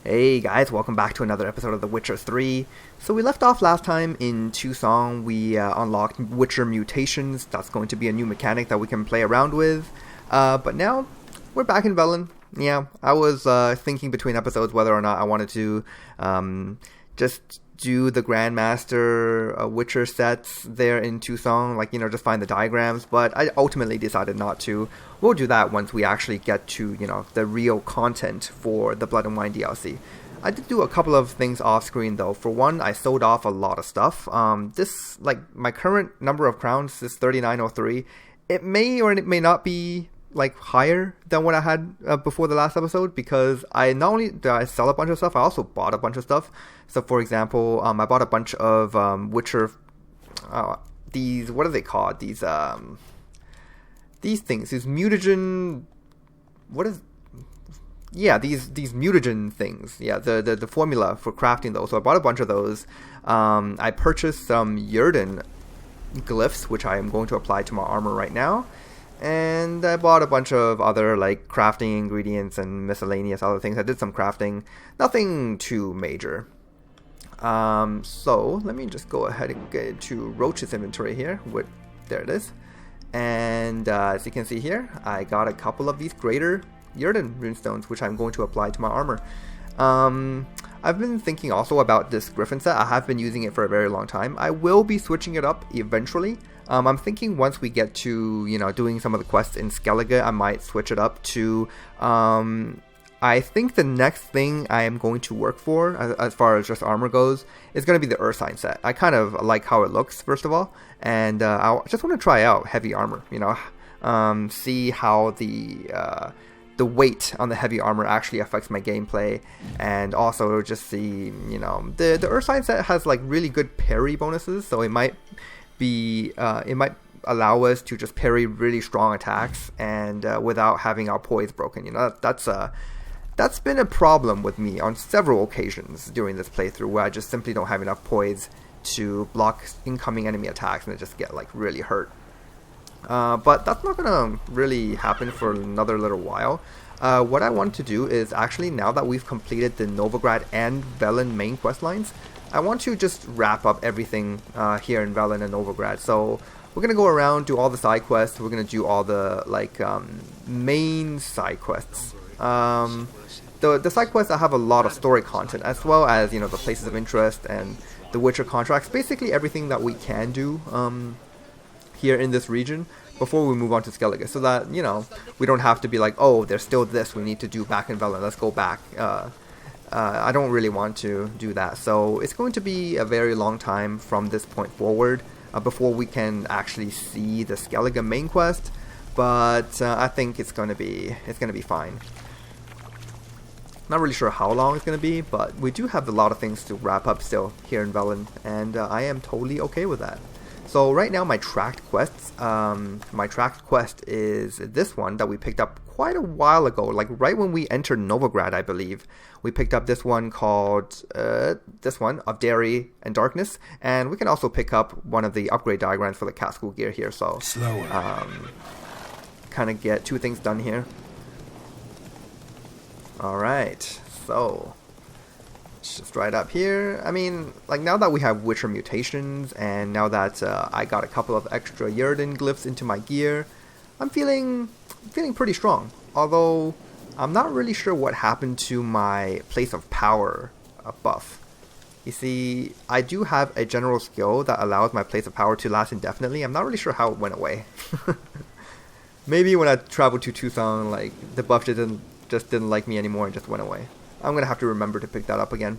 Hey guys, welcome back to another episode of The Witcher 3. So we left off last time in Tucson. We unlocked Witcher mutations. That's going to be a new mechanic that we can play around with. But now we're back in Velen. Yeah, I was thinking between episodes whether or not I wanted to just do the Grandmaster Witcher sets there in Tucson, just find the diagrams, but I ultimately decided not to. We'll do that once we actually get to, the real content for the Blood and Wine DLC. I did do a couple of things off screen though. For one, I sold off a lot of stuff. My current number of crowns is 3903. It may or it may not be higher than what I had before the last episode, because I not only did I sell a bunch of stuff, I also bought a bunch of stuff. So for example, I bought a bunch of Witcher these, what are they called, these things, these mutagen, these mutagen things, the formula for crafting those. So I bought a bunch of those. I purchased some Yrden glyphs, which I am going to apply to my armor right now. And I bought a bunch of other crafting ingredients and miscellaneous other things. I did some crafting, nothing too major. So let me just go ahead and get to Roach's inventory here. There it is. And as you can see here, I got a couple of these greater Yrden runestones, which I'm going to apply to my armor. I've been thinking also about this Griffin set. I have been using it for a very long time. I will be switching it up eventually. I'm thinking once we get to, doing some of the quests in Skellige, I might switch it up to, I think the next thing I am going to work for, as far as just armor goes, is going to be the Ursine set. I kind of like how it looks, first of all, and I just want to try out heavy armor, see how the weight on the heavy armor actually affects my gameplay, and also just see, the Ursine set has really good parry bonuses, so it might allow us to just parry really strong attacks and without having our poise broken. That's been a problem with me on several occasions during this playthrough, where I just simply don't have enough poise to block incoming enemy attacks and I just get really hurt. But that's not gonna really happen for another little while. What I want to do is actually, now that we've completed the Novigrad and Velen main quest lines, I want to just wrap up everything here in Velen and Novigrad. So we're going to go around, do all the side quests. We're going to do all the main side quests. The side quests that have a lot of story content, as well as the places of interest and the Witcher contracts. Basically everything that we can do here in this region before we move on to Skellige, so that we don't have to be oh, there's still this we need to do back in Velen. Let's go back. I don't really want to do that, so it's going to be a very long time from this point forward before we can actually see the Skellige main quest, but I think it's going to be fine. Not really sure how long it's going to be, but we do have a lot of things to wrap up still here in Velen, and I am totally okay with that. So right now my tracked quests, my tracked quest is this one that we picked up quite a while ago, right when we entered Novigrad, I believe. We picked up this one called, this one, of Dairy and Darkness, and we can also pick up one of the upgrade diagrams for the cat school gear here, so slower. Kind of get two things done here. Alright, so it's just right up here. I mean, now that we have Witcher mutations, and now that I got a couple of extra Yrden glyphs into my gear, I'm feeling pretty strong. Although I'm not really sure what happened to my place of power buff. You see, I do have a general skill that allows my place of power to last indefinitely. I'm not really sure how it went away. Maybe when I traveled to Tucson, the buff just didn't like me anymore and just went away. I'm gonna have to remember to pick that up again.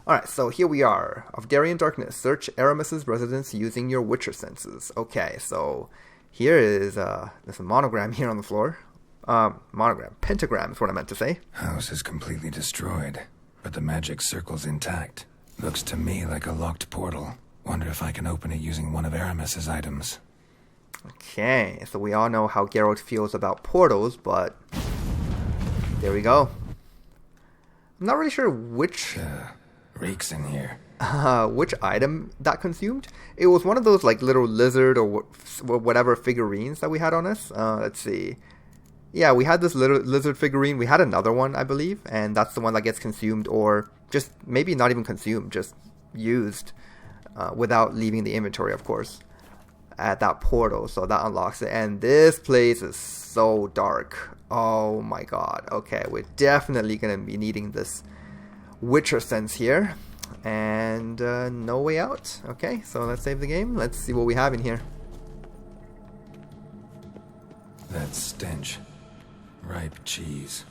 Alright, so here we are. Of Dairy and Darkness. Search Aramis's residence using your Witcher senses. Okay, so here is there's a monogram here on the floor. Pentagram is what I meant to say. House is completely destroyed, but the magic circle's intact. Looks to me like a locked portal. Wonder if I can open it using one of Aramis's items. Okay, so we all know how Geralt feels about portals, but there we go. I'm not really sure which reeks in here. Which item that consumed. It was one of those little lizard or whatever figurines that we had on us. Let's see. yeah, we had this lizard figurine. We had another one, I believe, and that's the one that gets consumed, or just maybe not even consumed, just used without leaving the inventory, of course, at that portal. So that unlocks it. And this place is so dark. Oh my god. Okay, we're definitely going to be needing this Witcher sense here. And no way out. Okay, so let's save the game. Let's see what we have in here. That stench. Ripe cheese.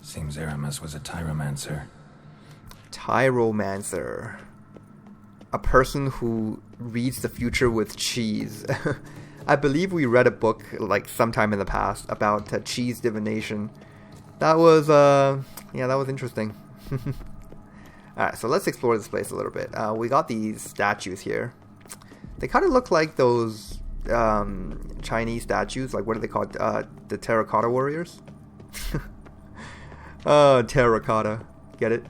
Seems Aramis was a tyromancer. Tyromancer. A person who reads the future with cheese. I believe we read a book like sometime in the past about cheese divination. That was yeah, that was interesting. Alright, so let's explore this place a little bit. We got these statues here. They kind of look like those Chinese statues. Like, what are they called? The terracotta warriors? Oh, terracotta. Get it?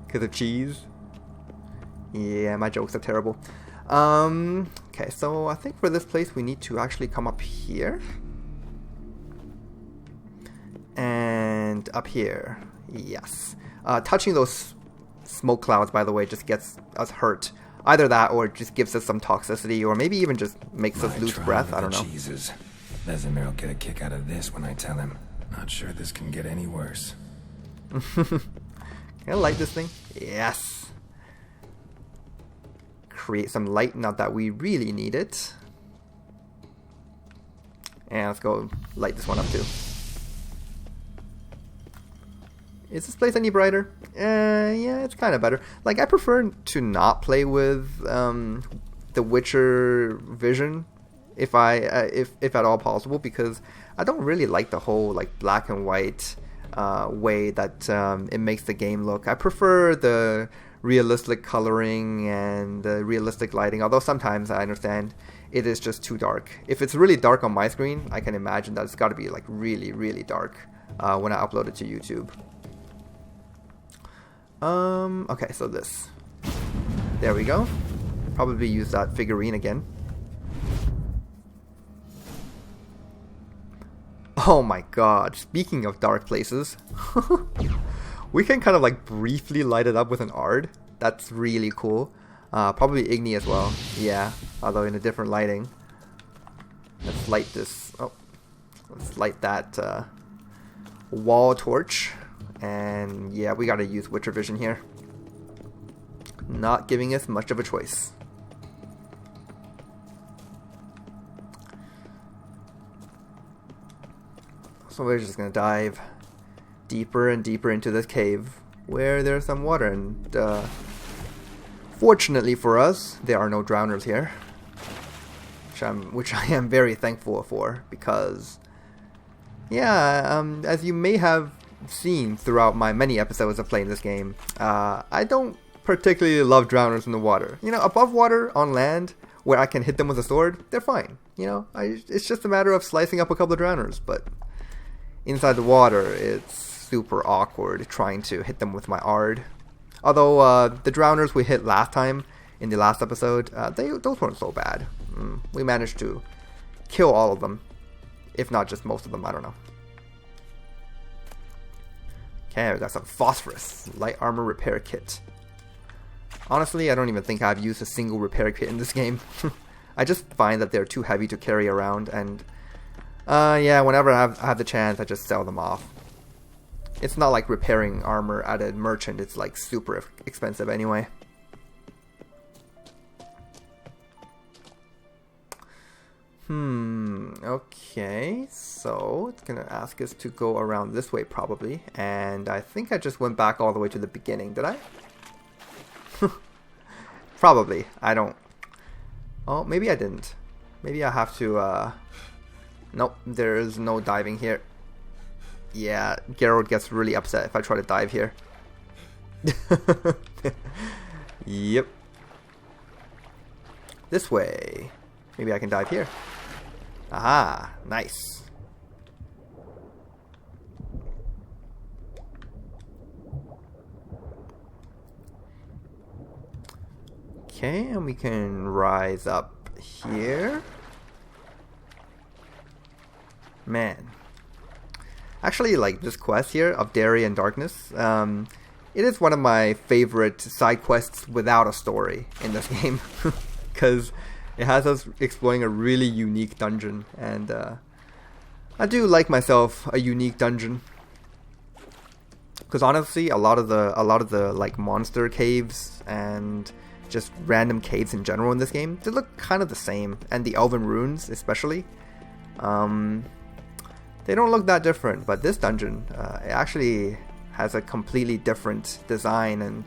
Because of cheese? Yeah, my jokes are terrible. Okay, so I think for this place we need to actually come up here. And up here. Yes. Touching those smoke clouds, by the way, just gets us hurt. Either that or it just gives us some toxicity, or maybe even just makes us lose breath. I don't know. Jesus. Vesemir will get a kick out of this when I tell him. Not sure this can get any worse. Can I light this thing? Yes. Create some light, not that we really need it. And let's go light this one up too. Is this place any brighter? Yeah, it's kind of better. Like, I prefer to not play with the Witcher vision, if at all possible, because I don't really like the whole like black and white way that it makes the game look. I prefer the realistic coloring and the realistic lighting, although sometimes I understand it is just too dark. If it's really dark on my screen, I can imagine that it's got to be like really, really dark when I upload it to YouTube. Okay, so this. There we go. Probably use that figurine again. Oh my god, speaking of dark places, we can kind of like briefly light it up with an Ard. That's really cool. Probably Igni as well. Yeah, although in a different lighting. Let's light this. Oh, let's light that wall torch. And yeah, we gotta use Witcher Vision here. Not giving us much of a choice. So we're just gonna dive deeper and deeper into this cave where there's some water, and fortunately for us, there are no drowners here, which I am very thankful for, because yeah, as you may have seen throughout my many episodes of playing this game, I don't particularly love drowners in the water. You know, above water on land where I can hit them with a sword, they're fine. You know, it's just a matter of slicing up a couple of drowners, but inside the water, it's super awkward trying to hit them with my Ard. Although the drowners we hit last time in the last episode, those weren't so bad. We managed to kill all of them, if not just most of them. I don't know. Okay, we got some phosphorus, light armor repair kit. Honestly, I don't even think I've used a single repair kit in this game. I just find that they're too heavy to carry around, and yeah, whenever I have the chance, I just sell them off. It's not like repairing armor at a merchant, it's like super expensive anyway. Okay, so it's gonna ask us to go around this way probably, and I think I just went back all the way to the beginning, did I? Probably, I don't... Oh, maybe I didn't. Maybe I have to, Nope, there is no diving here. Yeah, Geralt gets really upset if I try to dive here. Yep. This way. Maybe I can dive here. Aha, nice. Okay, and we can rise up here. Man, Actually, like this quest here of Dairy and Darkness, it is one of my favorite side quests without a story in this game, because it has us exploring a really unique dungeon, and I do like myself a unique dungeon. Because honestly, a lot of the like monster caves and just random caves in general in this game, they look kind of the same, and the Elven runes especially. They don't look that different, but this dungeon, it actually has a completely different design and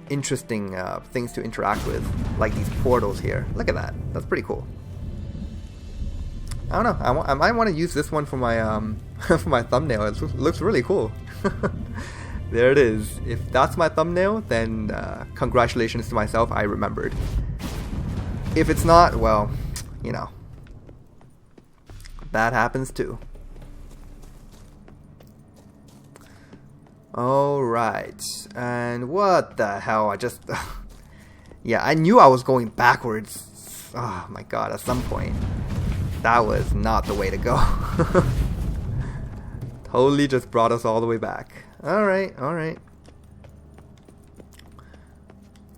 interesting things to interact with, like these portals here. Look at that. That's pretty cool. I don't know. I might want to use this one for my for my thumbnail. It looks really cool. There it is. If that's my thumbnail, then congratulations to myself. I remembered. If it's not, well, you know, that happens too. Alright, and what the hell, I just... yeah, I knew I was going backwards. Oh my god, at some point. That was not the way to go. Totally just brought us all the way back. Alright, alright.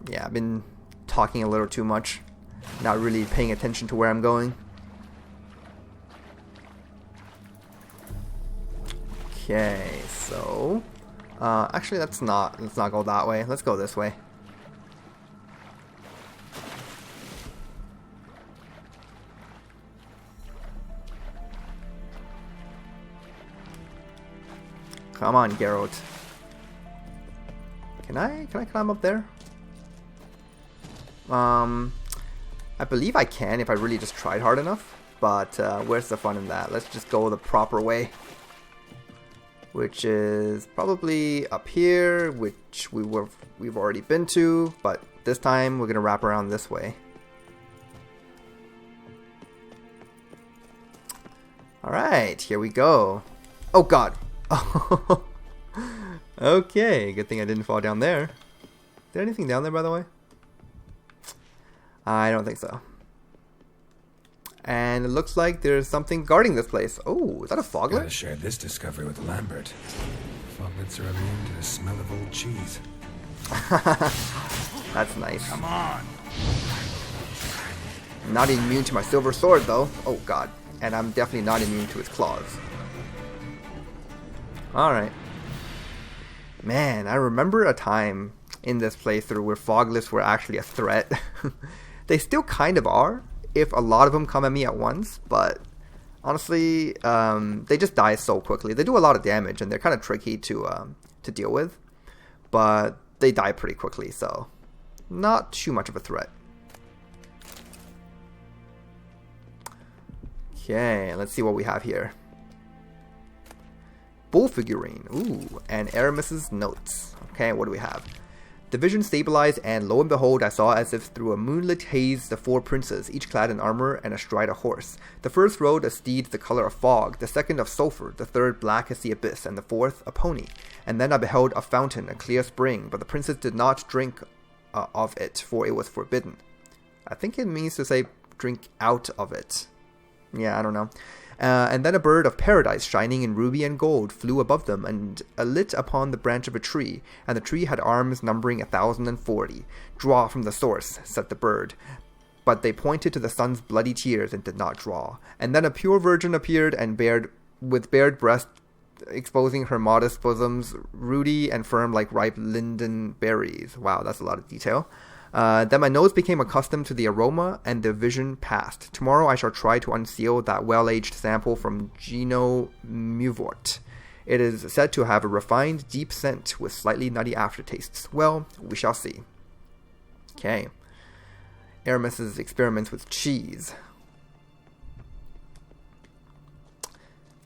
Yeah, I've been talking a little too much. Not really paying attention to where I'm going. Okay, so... actually, let's not go that way. Let's go this way. Come on, Geralt. Can I climb up there? I believe I can if I really just tried hard enough. But where's the fun in that? Let's just go the proper way. Which is probably up here, which we've already been to, but this time we're gonna wrap around this way. Alright, here we go. Oh god. Okay, good thing I didn't fall down there. Is there anything down there, by the way? I don't think so. And it looks like there's something guarding this place. Oh, is that a foglet? Gotta share this discovery with Lambert. Foglets are immune to the smell of old cheese. That's nice. Come on. Not immune to my silver sword, though. Oh god. And I'm definitely not immune to its claws. Alright. Man, I remember a time in this playthrough where foglets were actually a threat. They still kind of are, if a lot of them come at me at once, but honestly, they just die so quickly. They do a lot of damage, and they're kind of tricky to deal with, but they die pretty quickly, so not too much of a threat. Okay, let's see what we have here. Bull figurine. Ooh, and Aramis's notes. Okay, what do we have? The vision stabilized, and lo and behold, I saw as if through a moonlit haze the four princes, each clad in armor and astride a horse. The first rode a steed the color of fog, the second of sulfur, the third black as the abyss, and the fourth a pony. And then I beheld a fountain, a clear spring, but the princes did not drink of it, for it was forbidden. I think it means to say drink out of it. Yeah, I don't know. And then a bird of paradise, shining in ruby and gold, flew above them and lit upon the branch of a tree, and the tree had arms numbering 1,040. Draw from the source, said the bird. But they pointed to the sun's bloody tears and did not draw. And then a pure virgin appeared and with bared breast, exposing her modest bosoms, ruddy and firm like ripe linden berries. Wow, that's a lot of detail. Then my nose became accustomed to the aroma, and the vision passed. Tomorrow I shall try to unseal that well-aged sample from Gino Muvort. It is said to have a refined, deep scent with slightly nutty aftertastes. Well, we shall see. Okay. Aramis's experiments with cheese.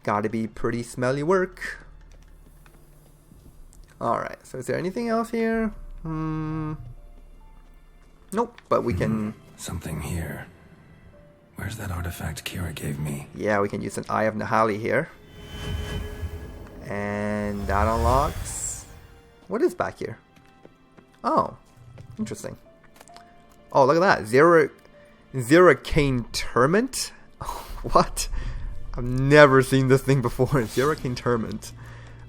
Gotta be pretty smelly work. Alright, so is there anything else here? Nope, but we can... Something here. Where's that artifact Kira gave me? Yeah, we can use an Eye of Nahali here. And that unlocks... What is back here? Oh, interesting. Oh, look at that. Zeracane Termint? What? I've never seen this thing before. Hurricane Torment.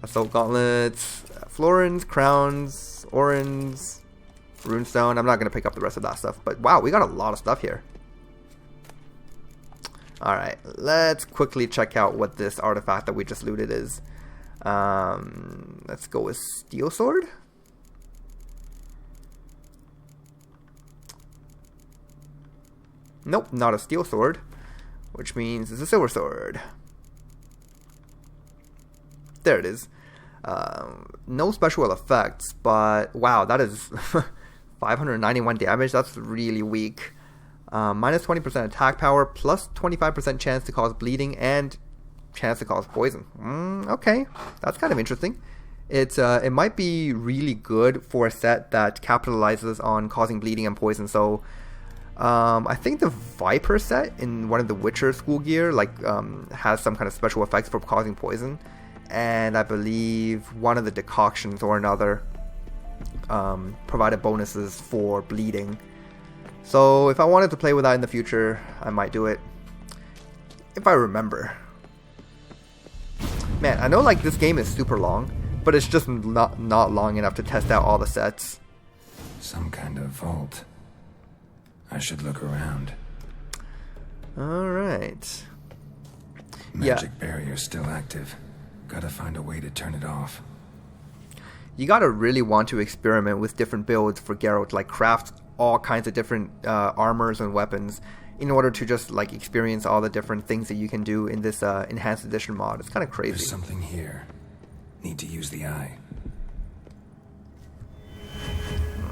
Assault Gauntlets, Florins, Crowns, Orins, Runestone. I'm not going to pick up the rest of that stuff. But wow, we got a lot of stuff here. Alright, let's quickly check out what this artifact that we just looted is. Let's go with Steel Sword. Nope, not a Steel Sword, which means it's a Silver Sword. There it is. No special effects, but wow, that is 591 damage. That's really weak. Minus 20% attack power, plus 25% chance to cause bleeding, and chance to cause poison. Okay, that's kind of interesting. It might be really good for a set that capitalizes on causing bleeding and poison. So I think the Viper set in one of the Witcher school gear has some kind of special effects for causing poison, and I believe one of the decoctions or another provided bonuses for bleeding. So if I wanted to play with that in the future, I might do it. If I remember. Man, I know like this game is super long, but it's just not long enough to test out all the sets. Some kind of vault. I should look around. Alright. Magic barrier still active. Gotta find a way to turn it off. You gotta really want to experiment with different builds for Geralt, like craft all kinds of different armors and weapons in order to just like experience all the different things that you can do in this enhanced edition mod. It's kind of crazy. There's something here. Need to use the eye.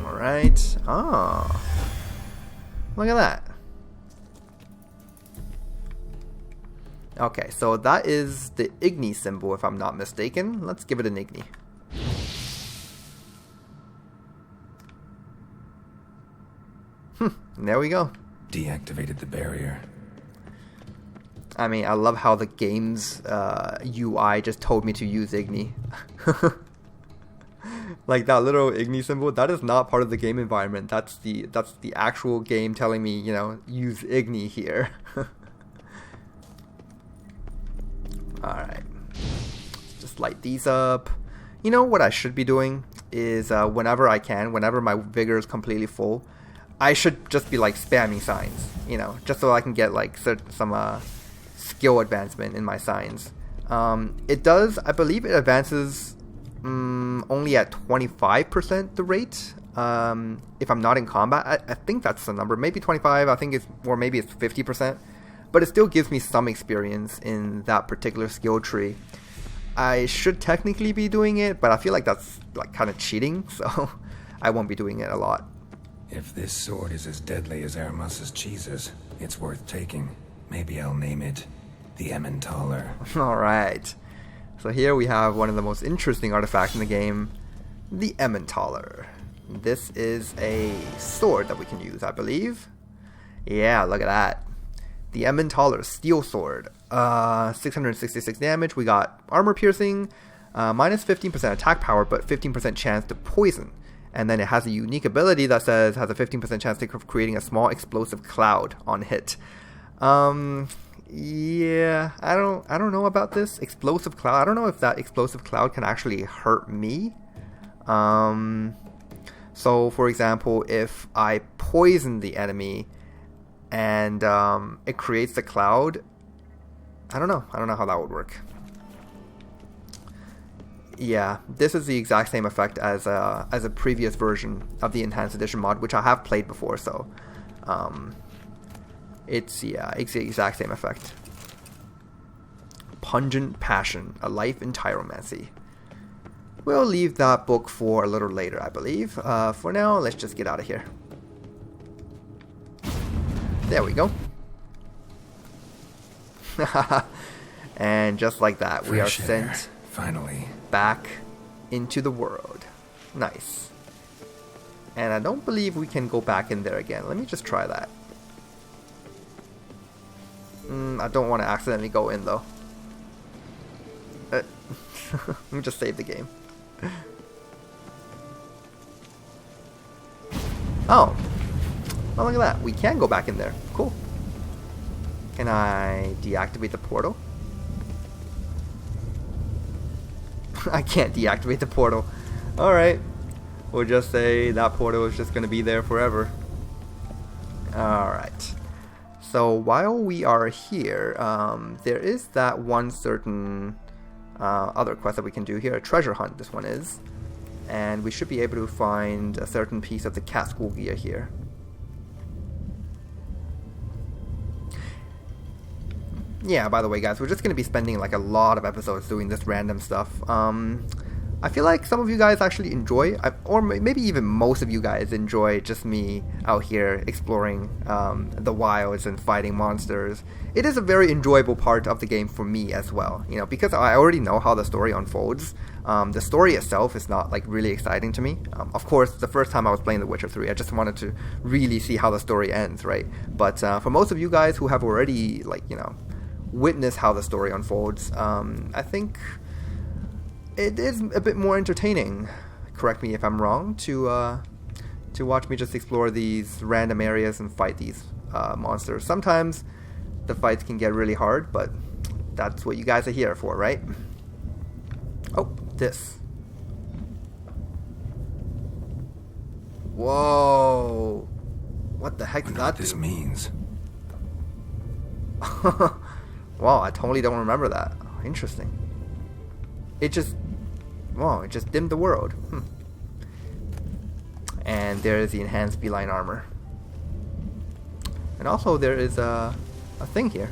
Alright. Oh. Look at that. Okay, so that is the Igni symbol, if I'm not mistaken. Let's give it an Igni. There we go. Deactivated the barrier. I mean, I love how the game's UI just told me to use Igni. Like that little Igni symbol, that is not part of the game environment. That's the actual game telling me, you know, use Igni here. Alright. Just light these up. You know what I should be doing is whenever I can, whenever my Vigor is completely full, I should just be like spamming signs, you know, just so I can get like some skill advancement in my signs. It does, I believe it advances only at 25% the rate if I'm not in combat. I think that's the number, maybe 25, I think it's, or maybe it's 50%, but it still gives me some experience in that particular skill tree. I should technically be doing it, but I feel like that's like kind of cheating, so I won't be doing it a lot. If this sword is as deadly as Aramus's cheeses, it's worth taking. Maybe I'll name it the Emmentaler. Alright. So here we have one of the most interesting artifacts in the game, the Emmentaler. This is a sword that we can use, I believe. Yeah, look at that. The Emmentaler Steel Sword. 666 damage. We got armor piercing, minus 15% attack power, but 15% chance to poison. And then it has a unique ability that says has a 15% chance of creating a small explosive cloud on hit. Yeah, I don't know about this explosive cloud. I don't know if that explosive cloud can actually hurt me. So for example, if I poison the enemy and it creates the cloud, I don't know how that would work. Yeah, this is the exact same effect as a previous version of the Enhanced Edition mod, which I have played before, so it's the exact same effect. Pungent Passion, A Life in Tyromancy. We'll leave that book for a little later, I believe. For now, let's just get out of here. There we go. And just like that, we are sent finally back into the world. Nice. And I don't believe we can go back in there again. Let me just try that. I don't want to accidentally go in though. Let me just save the game. Oh, look at that. We can go back in there. Cool. Can I deactivate the portal? I can't deactivate the portal. Alright. We'll just say that portal is just going to be there forever. Alright. So while we are here, there is that one certain other quest that we can do here. A treasure hunt, this one is. And we should be able to find a certain piece of the cat school gear here. Yeah, by the way, guys, we're just going to be spending like a lot of episodes doing this random stuff. I feel like some of you guys actually enjoy, or maybe even most of you guys enjoy just me out here exploring the wilds and fighting monsters. It is a very enjoyable part of the game for me as well, you know, because I already know how the story unfolds. The story itself is not like really exciting to me. Of course, the first time I was playing The Witcher 3, I just wanted to really see how the story ends, right? But for most of you guys who have already, like, you know, witnessed how the story unfolds, I think it is a bit more entertaining, correct me if I'm wrong, to watch me just explore these random areas and fight these monsters. Sometimes the fights can get really hard, but that's what you guys are here for, right? Oh, this. Whoa. What the heck does that do? This means. Wow, I totally don't remember that. Interesting. It just dimmed the world. And there is the enhanced beeline armor. And also there is a thing here.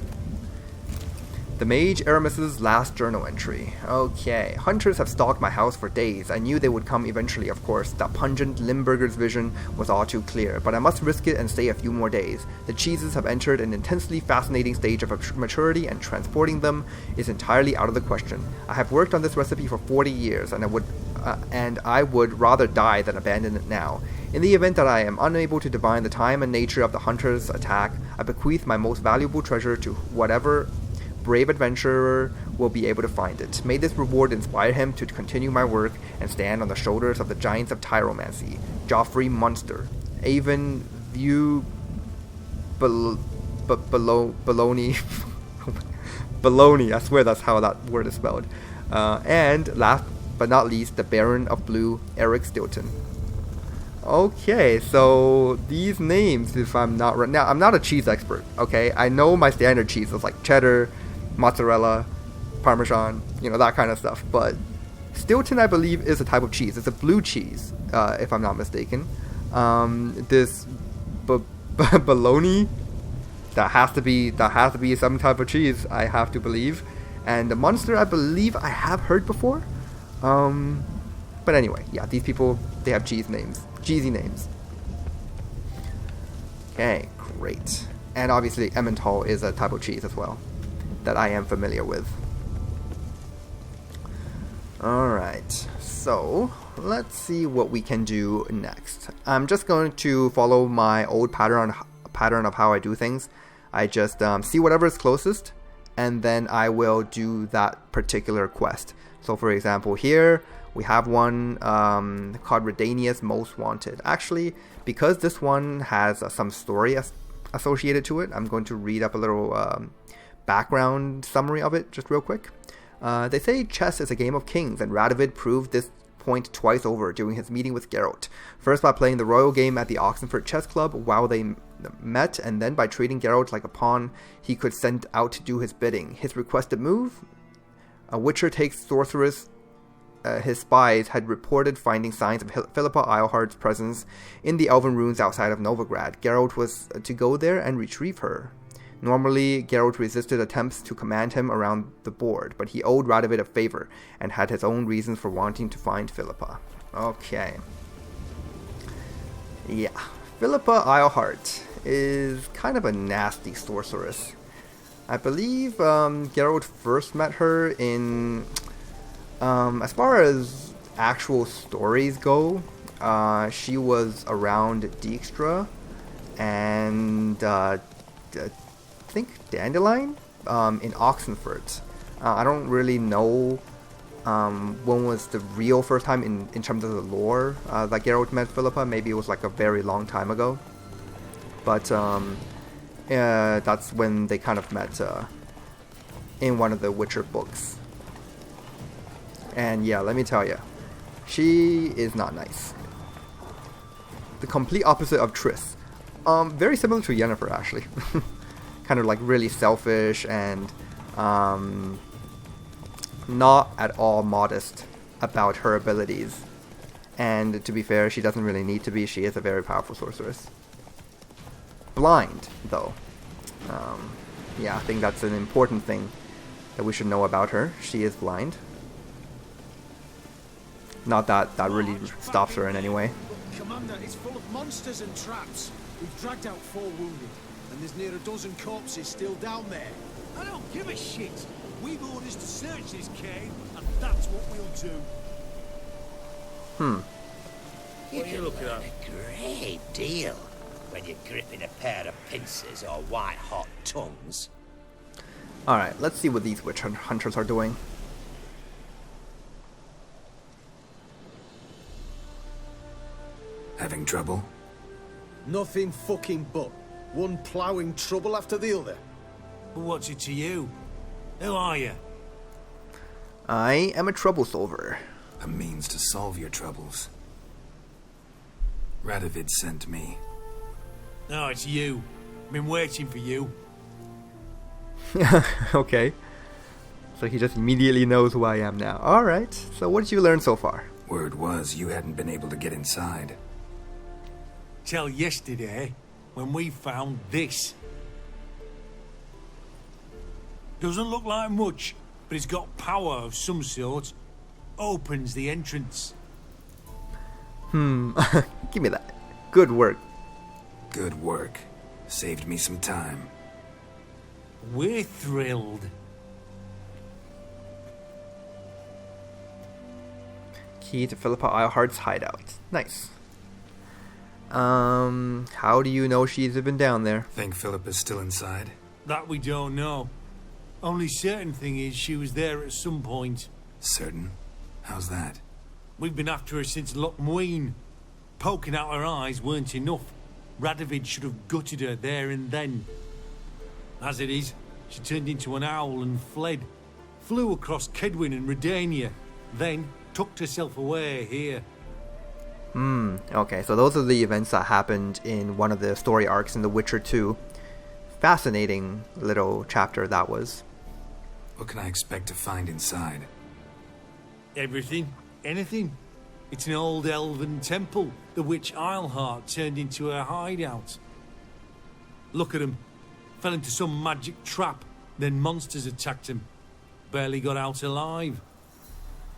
The Mage Aramis's last journal entry. Okay. Hunters have stalked my house for days. I knew they would come eventually, of course. That pungent Limburger's vision was all too clear, but I must risk it and stay a few more days. The cheeses have entered an intensely fascinating stage of maturity, and transporting them is entirely out of the question. I have worked on this recipe for 40 years, and I would rather die than abandon it now. In the event that I am unable to divine the time and nature of the hunter's attack, I bequeath my most valuable treasure to whatever brave adventurer will be able to find it. May this reward inspire him to continue my work and stand on the shoulders of the giants of Tyromancy. Joffrey Munster, Avon View Baloney Baloney, I swear that's how that word is spelled. And last but not least, the Baron of Blue, Eric Stilton. Okay, so these names, if I'm not right now, I'm not a cheese expert, okay? I know my standard cheeses like cheddar, mozzarella, parmesan, you know, that kind of stuff. But Stilton, I believe, is a type of cheese. It's a blue cheese, if I'm not mistaken. This bologna, that has to be some type of cheese, I have to believe. And the Munster, I believe I have heard before. But anyway, yeah, these people, they have cheesy names. Okay, great. And obviously Emmental is a type of cheese as well that I am familiar with. Alright, so let's see what we can do next. I'm just going to follow my old pattern of how I do things. I just see whatever is closest, and then I will do that particular quest. So for example, here we have one called Redania's Most Wanted. Actually, because this one has some story associated to it, I'm going to read up a little background summary of it just real quick. They say chess is a game of kings, and Radovid proved this point twice over during his meeting with Geralt. First by playing the royal game at the Oxenford Chess Club while they met, and then by treating Geralt like a pawn he could send out to do his bidding. His requested move? A Witcher takes sorceress. His spies had reported finding signs of Philippa Eilhardt's presence in the elven ruins outside of Novigrad. Geralt was to go there and retrieve her. Normally, Geralt resisted attempts to command him around the board, but he owed Radovid a favor and had his own reasons for wanting to find Philippa. Okay. Yeah. Philippa Eilhardt is kind of a nasty sorceress. I believe Geralt first met her in... as far as actual stories go, she was around Dijkstra and I think Dandelion in Oxenford. I don't really know when was the real first time in terms of the lore that Geralt met Philippa. Maybe it was like a very long time ago. But that's when they kind of met in one of the Witcher books. And yeah, let me tell you, she is not nice. The complete opposite of Triss. Very similar to Yennefer, actually. Kind of like really selfish and not at all modest about her abilities. And to be fair, she doesn't really need to be. She is a very powerful sorceress. Blind, though. Yeah, I think that's an important thing that we should know about her. She is blind. Not that that really stops her in any way. Commander, it's full of monsters and traps. We've dragged out 4 wounded, and there's near a dozen corpses still down there. I don't give a shit. We've orders to search this cave, and that's what we'll do. You can learn a great deal when you're gripping a pair of pincers or white-hot tongues. Alright, let's see what these witch hunters are doing. Having trouble? Nothing fucking but. One ploughing trouble after the other. But what's it to you? Who are you? I am a trouble solver. A means to solve your troubles. Radovid sent me. No, it's you. Been waiting for you. Okay. So he just immediately knows who I am now. Alright, so what did you learn so far? Word was you hadn't been able to get inside. Till yesterday, when we found this. Doesn't look like much, but it's got power of some sort. Opens the entrance. Give me that. Good work. Good work. Saved me some time. We're thrilled. Key to Philippa Eilhart's hideout. Nice. How do you know she's even down there? Think Philippa's still inside? That we don't know. Only certain thing is she was there at some point. Certain? How's that? We've been after her since Lochmuin. Poking out her eyes weren't enough. Radovid should have gutted her there and then. As it is, she turned into an owl and fled. Flew across Kedwin and Redania. Then tucked herself away here. Okay, so those are the events that happened in one of the story arcs in The Witcher 2. Fascinating little chapter that was. What can I expect to find inside? Everything. Anything. It's an old elven temple, the witch Eilhart turned into her hideout. Look at him. Fell into some magic trap, then monsters attacked him. Barely got out alive.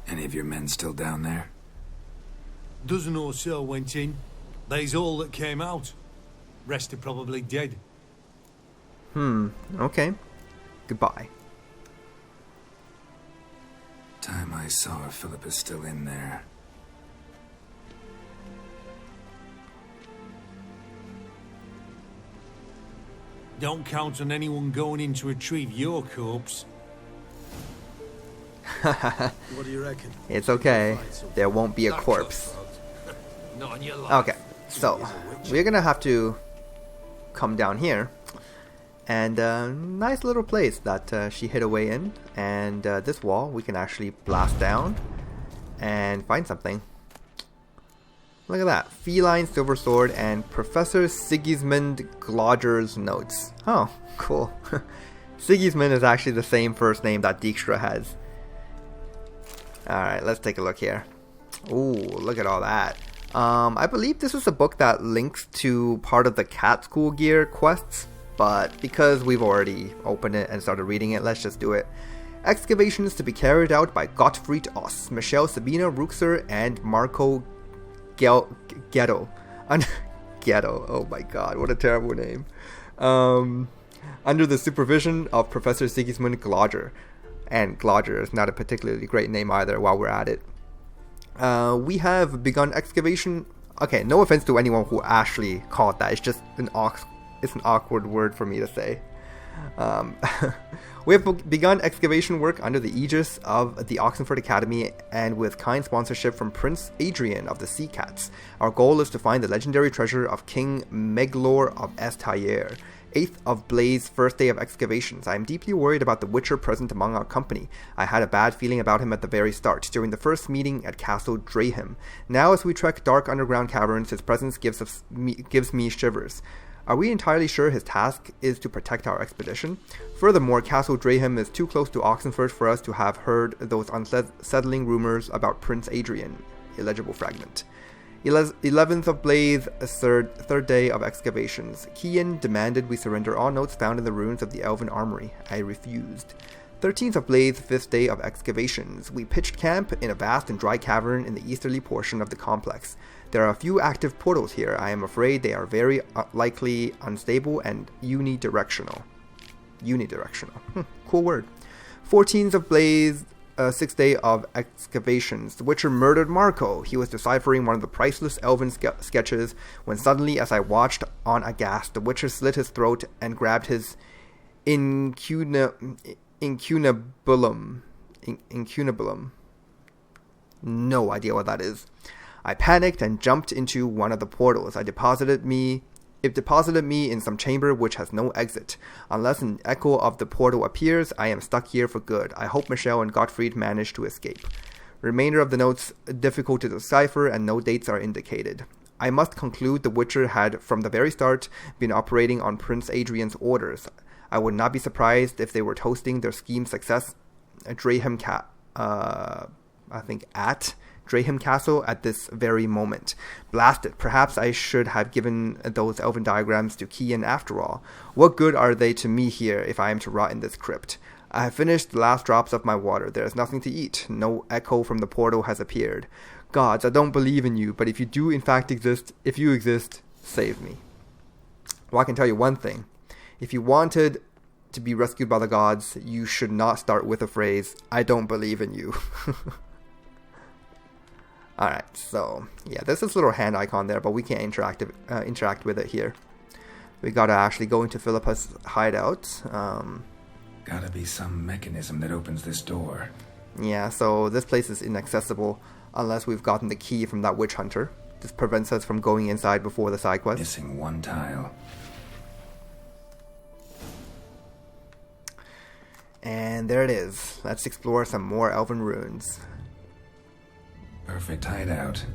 Any of your men still down there? Dozen or so went in. They's all that came out. Rest are probably dead. Okay. Goodbye. Time I saw her, Philippa's still in there. Don't count on anyone going in to retrieve your corpse. What do you reckon? It's okay. There won't be a corpse. Not on your life. Okay, so we're gonna have to come down here. And nice little place that she hid away in. And this wall we can actually blast down and find something. Look at that. Feline Silver Sword and Professor Sigismund Glodger's notes. Oh, cool. Sigismund is actually the same first name that Dijkstra has. Alright, let's take a look here. Ooh, look at all that. I believe this is a book that links to part of the Cat School Gear quests. But because we've already opened it and started reading it, let's just do it. Excavations to be carried out by Gottfried Oss, Michelle Sabina Ruxer, and Marco Ghetto. Ghetto. Oh my god, what a terrible name. Under the supervision of Professor Sigismund Glodger. And Glodger is not a particularly great name either while we're at it. We have begun excavation. Okay, no offense to anyone who actually called that. It's just an awkward word for me to say. We have begun excavation work under the aegis of the Oxenford Academy and with kind sponsorship from Prince Adrian of the Sea Cats. Our goal is to find the legendary treasure of King Meglor of Estayer. 8th of Blaze, first day of excavations. I am deeply worried about the Witcher present among our company. I had a bad feeling about him at the very start, during the first meeting at Castle Drahim. Now as we trek dark underground caverns, his presence gives me shivers. Are we entirely sure his task is to protect our expedition? Furthermore, Castle Drahim is too close to Oxenford for us to have heard those unsettling rumors about Prince Adrian. Illegible fragment. 11th of Blaze, third day of excavations. Kian demanded we surrender all notes found in the ruins of the Elven Armory. I refused. 13th of Blaze, 5th day of excavations. We pitched camp in a vast and dry cavern in the easterly portion of the complex. There are a few active portals here. I am afraid they are very likely unstable and unidirectional. Cool word. 14th of Blaze, 6th day of excavations. The Witcher murdered Marco. He was deciphering one of the priceless elven sketches when suddenly, as I watched on aghast, the Witcher slit his throat and grabbed his incunabulum. No idea what that is. I panicked and jumped into one of the portals. It deposited me in some chamber which has no exit. Unless an echo of the portal appears, I am stuck here for good. I hope Michelle and Gottfried manage to escape. Remainder of the notes difficult to decipher and no dates are indicated. I must conclude the Witcher had, from the very start, been operating on Prince Adrian's orders. I would not be surprised if they were toasting their scheme's success at Drahim Castle at this very moment. Blast it, perhaps I should have given those elven diagrams to Kian after all. What good are they to me here if I am to rot in this crypt? I have finished the last drops of my water. There is nothing to eat. No echo from the portal has appeared. Gods, I don't believe in you, but if you do in fact exist, save me. Well, I can tell you one thing. If you wanted to be rescued by the gods, you should not start with the phrase, I don't believe in you. Alright, so, yeah, there's this little hand icon there, but we can't interact with it here. We gotta actually go into Philippa's hideout. Gotta be some mechanism that opens this door. Yeah, so this place is inaccessible unless we've gotten the key from that witch hunter. This prevents us from going inside before the side quest. Missing one tile. And there it is. Let's explore some more elven ruins. Perfect hideout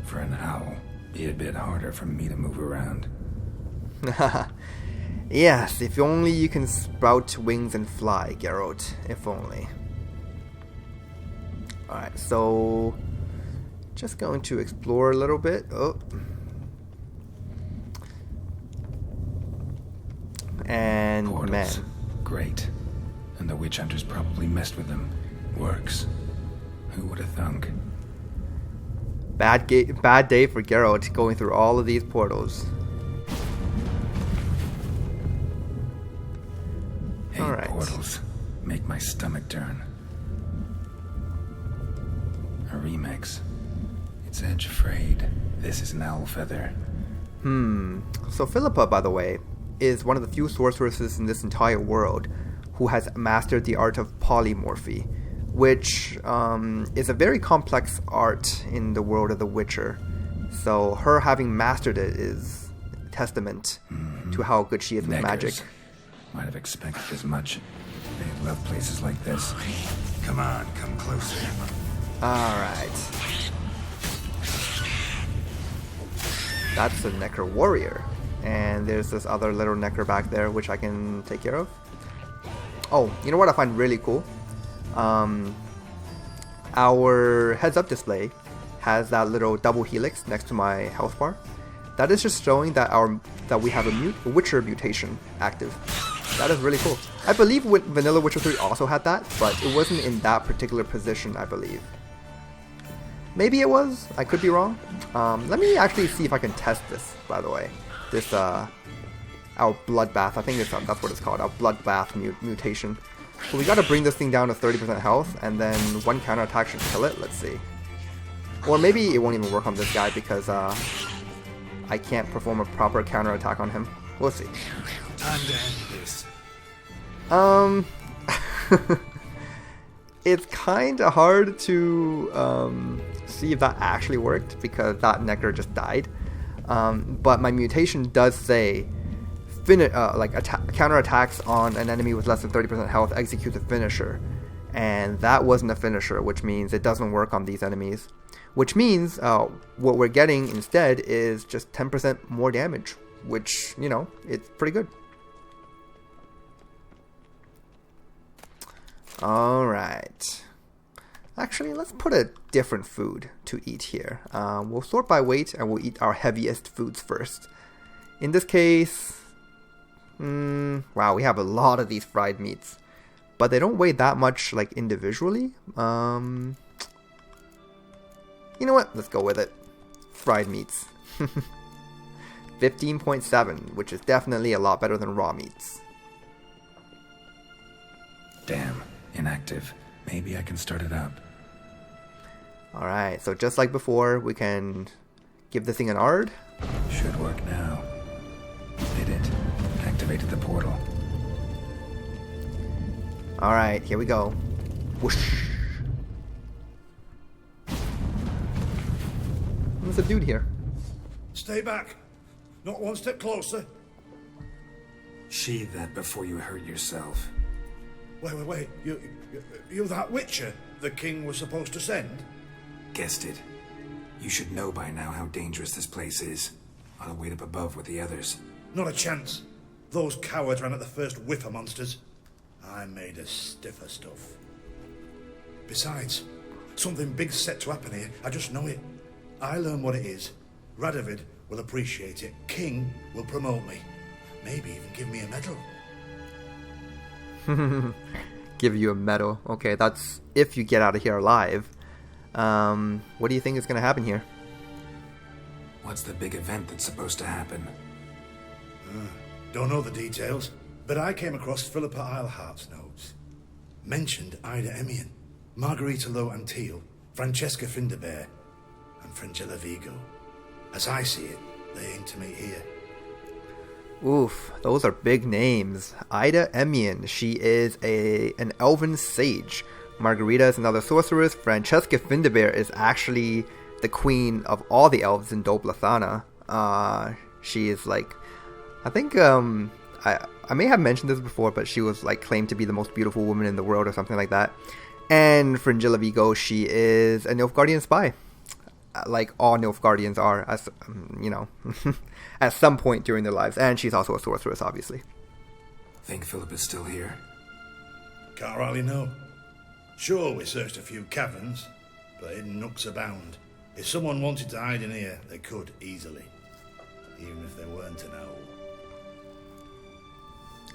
for an owl. Be a bit harder for me to move around. Yes, if only you can sprout wings and fly, Geralt. If only. Alright, so just going to explore a little bit. Oh. And Portals. man. Great. And the witch hunters probably messed with them. Works. Who would have thunk? Bad day for Geralt going through all of these portals. Hate Alright. portals. Make my stomach turn. A remix. It's edge frayed. This is an owl feather. So Philippa, by the way, is one of the few sorceresses in this entire world who has mastered the art of polymorphy, which is a very complex art in the world of The Witcher. So her having mastered it is a testament to how good she is with magic. Might have expected as much. They love places like this. Come on, come closer. Alright. That's a Necker warrior. And there's this other little Necker back there which I can take care of. Oh, you know what I find really cool? Our heads-up display has that little double helix next to my health bar. That is just showing that we have a Witcher mutation active. That is really cool. I believe Vanilla Witcher 3 also had that, but it wasn't in that particular position, I believe. Maybe it was. I could be wrong. Let me actually see if I can test this, by the way. This, our Bloodbath. I think that's what it's called. Our Bloodbath mutation. So we gotta bring this thing down to 30% health, and then one counterattack should kill it. Let's see. Or maybe it won't even work on this guy because I can't perform a proper counterattack on him. We'll see. Time to end this. It's kinda hard to see if that actually worked because that Necker just died. But my mutation does say counterattacks on an enemy with less than 30% health, execute the finisher. And that wasn't a finisher, which means it doesn't work on these enemies. Which means what we're getting instead is just 10% more damage, which, you know, it's pretty good. Alright. Actually, let's put a different food to eat here. We'll sort by weight and we'll eat our heaviest foods first. In this case, wow, we have a lot of these fried meats. But they don't weigh that much, like, individually. You know what? Let's go with it. Fried meats. 15.7, which is definitely a lot better than raw meats. Damn, inactive. Maybe I can start it up. Alright, so just like before, we can give this thing an ARD. Should work now. Did it. Activated the portal. Alright, here we go. Whoosh. There's a dude here. Stay back. Not one step closer. Sheathe that before you hurt yourself. Wait. You that Witcher the king was supposed to send? Guessed it. You should know by now how dangerous this place is. I'll wait up above with the others. Not a chance. Those cowards ran at the first whiff of monsters. I'm made of stiffer stuff. Besides, something big's set to happen here. I just know it. I learn what it is. Radovid will appreciate it. King will promote me. Maybe even give me a medal. Give you a medal. Okay, that's if you get out of here alive. What do you think is going to happen here? What's the big event that's supposed to happen? Don't know the details, but I came across Philippa Eilhart's notes. Mentioned Ida Emian, Margarita Low Antille, Francesca Finderbear, and Fringilla Vigo. As I see it, they aim to meet here. Oof, those are big names. Ida Emian, she is an elven sage. Margarita is another sorceress. Francesca Finderbear is actually the queen of all the elves in Doblathana. She is like, I think, I may have mentioned this before, but she was like claimed to be the most beautiful woman in the world or something like that. And Fringilla Vigo, she is a Nilfgaardian spy. Like all Nilfgaardians are, as you know, at some point during their lives. And she's also a sorceress, obviously. Think Philippa's still here? Can't rightly know. Sure, we searched a few caverns, but hidden nooks abound. If someone wanted to hide in here, they could easily. Even if they weren't to know.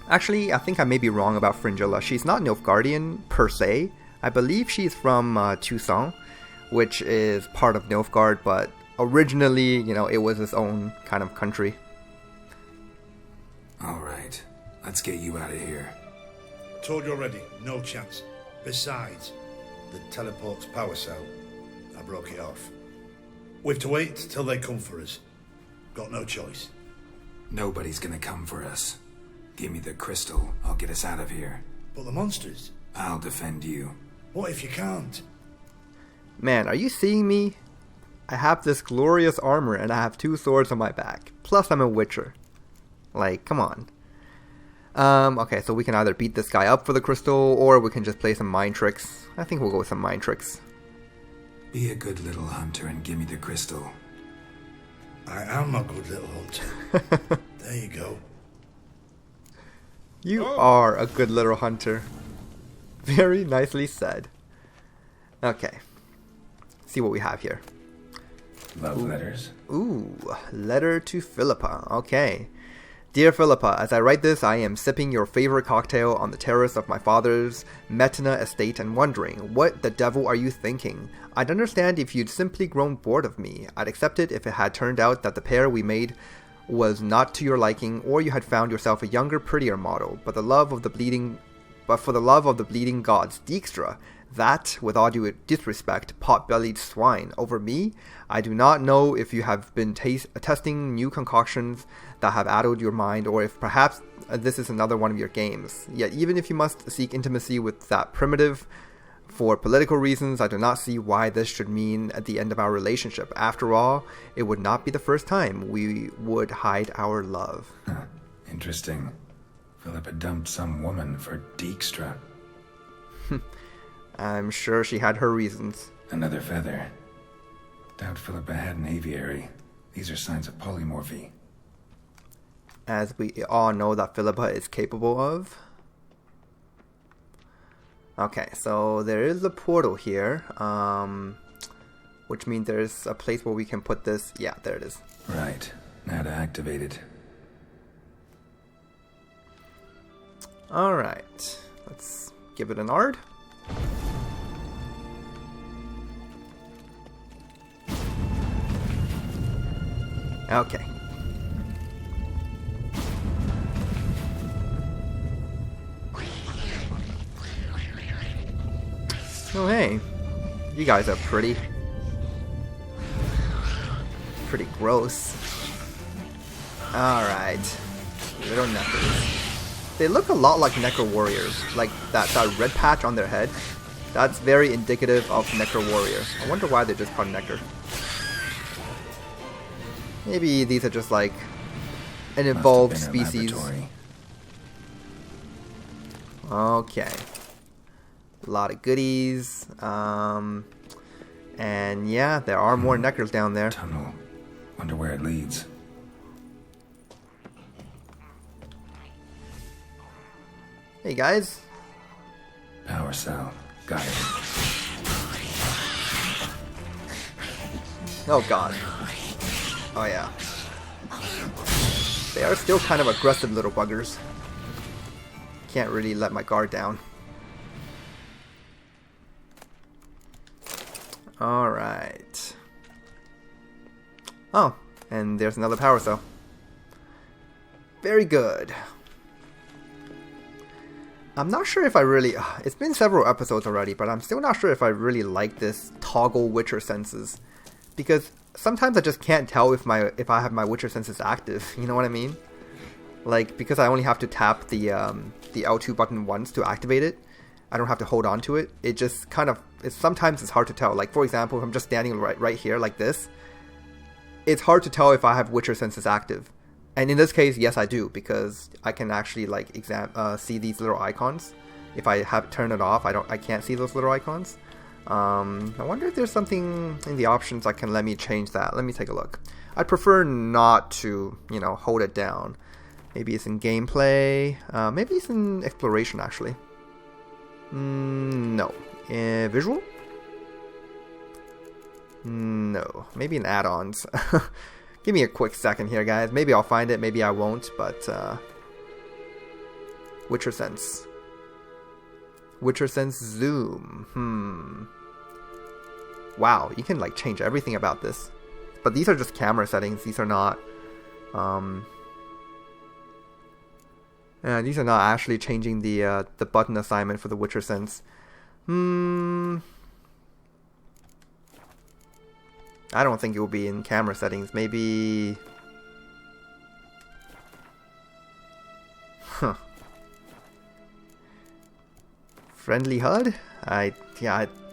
Actually, I think I may be wrong about Fringilla. She's not Nilfgaardian per se. I believe she's from Toussaint, which is part of Nilfgaard, but originally, you know, it was its own kind of country. Alright, let's get you out of here. Told you already, no chance. Besides, the teleport's power cell, I broke it off. We've to wait till they come for us. Got no choice. Nobody's gonna come for us. Give me the crystal, I'll get us out of here. But the monsters? I'll defend you. What if you can't? Man, are you seeing me? I have this glorious armor and I have 2 swords on my back. Plus I'm a witcher. Like, come on. Okay, so we can either beat this guy up for the crystal, or we can just play some mind tricks. I think we'll go with some mind tricks. Be a good little hunter and give me the crystal. I am a good little hunter. There you go. You are a good little hunter. Very nicely said. Okay. See what we have here. Love letters. Ooh, letter to Philippa. Okay. Dear Philippa, as I write this, I am sipping your favorite cocktail on the terrace of my father's Metna estate and wondering, what the devil are you thinking? I'd understand if you'd simply grown bored of me. I'd accept it if it had turned out that the pair we made was not to your liking, or you had found yourself a younger, prettier model. But for the love of the bleeding gods, Dijkstra, that, with all due disrespect, pot-bellied swine, over me? I do not know if you have been testing new concoctions that have addled your mind, or if perhaps this is another one of your games. Yet even if you must seek intimacy with that primitive, for political reasons, I do not see why this should mean at the end of our relationship. After all, it would not be the first time we would hide our love. Interesting. Philippa dumped some woman for Dijkstra. I'm sure she had her reasons. Another feather. Doubt Philippa had an aviary. These are signs of polymorphy. As we all know that Philippa is capable of. Okay, so there is a portal here, which means there's a place where we can put this. Yeah, there it is. Right. Now to activate it. Alright, let's give it an ard. Okay. Oh hey, you guys are pretty gross. Alright, little neckers. They look a lot like Necro Warriors, like that red patch on their head. That's very indicative of Necro Warrior. I wonder why they're just called Necker. Maybe these are just like an evolved species. Okay. A lot of goodies. And yeah, there are more Neckers down there. Tunnel. Wonder where it leads. Hey guys. Power cell. Got it. Oh god. Oh yeah. They are still kind of aggressive little buggers. Can't really let my guard down. Alright. Oh, and there's another power cell. Very good. I'm not sure if I really... It's been several episodes already, but I'm still not sure if I really like this toggle Witcher senses. Because sometimes I just can't tell if I have my Witcher senses active. You know what I mean? Like, because I only have to tap the L2 button once to activate it. I don't have to hold on to it. It just kind of... sometimes it's hard to tell. Like, for example, if I'm just standing right here like this, it's hard to tell if I have Witcher senses active. And in this case, yes, I do, because I can actually like see these little icons. If I have turned it off, I can't see those little icons. I wonder if there's something in the options that can let me change that. Let me take a look. I'd prefer not to, hold it down. Maybe it's in gameplay. Maybe it's in exploration, actually. No. Visual? No. Maybe in add-ons. Give me a quick second here, guys. Maybe I'll find it, maybe I won't, but Witcher Sense. Witcher Sense Zoom. Wow, you can like change everything about this. But these are just camera settings. These are not these are not actually changing the button assignment for the Witcher Sense. I don't think it will be in camera settings. Maybe... Huh. Friendly HUD? I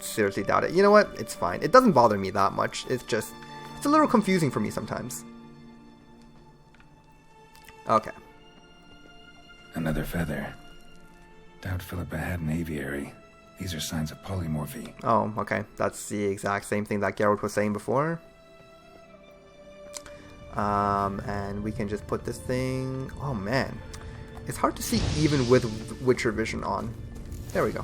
seriously doubt it. You know what? It's fine. It doesn't bother me that much. It's just... It's a little confusing for me sometimes. Okay. Another feather. Doubt Philippa had an aviary. These are signs of polymorphy. Oh, okay. That's the exact same thing that Geralt was saying before. And we can just put this thing... Oh, man. It's hard to see even with Witcher Vision on. There we go.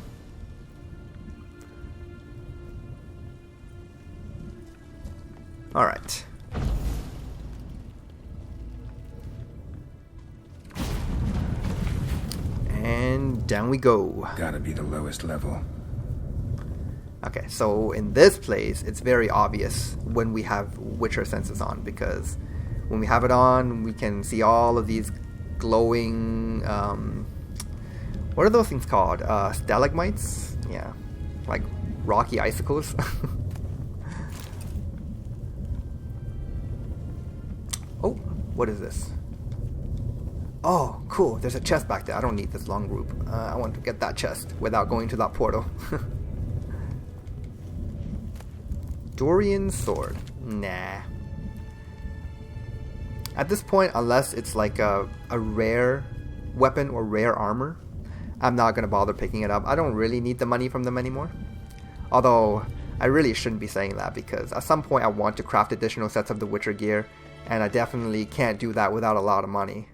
Alright. And down we go. Gotta be the lowest level. Okay, so in this place, it's very obvious when we have Witcher senses on, because when we have it on, we can see all of these glowing, what are those things called? Stalagmites? Yeah, like rocky icicles. Oh, what is this? Oh, cool, there's a chest back there. I don't need this long rope. I want to get that chest without going to that portal. Dorian sword. Nah. At this point, unless it's like a rare weapon or rare armor, I'm not going to bother picking it up. I don't really need the money from them anymore. Although, I really shouldn't be saying that, because at some point I want to craft additional sets of the Witcher gear, and I definitely can't do that without a lot of money.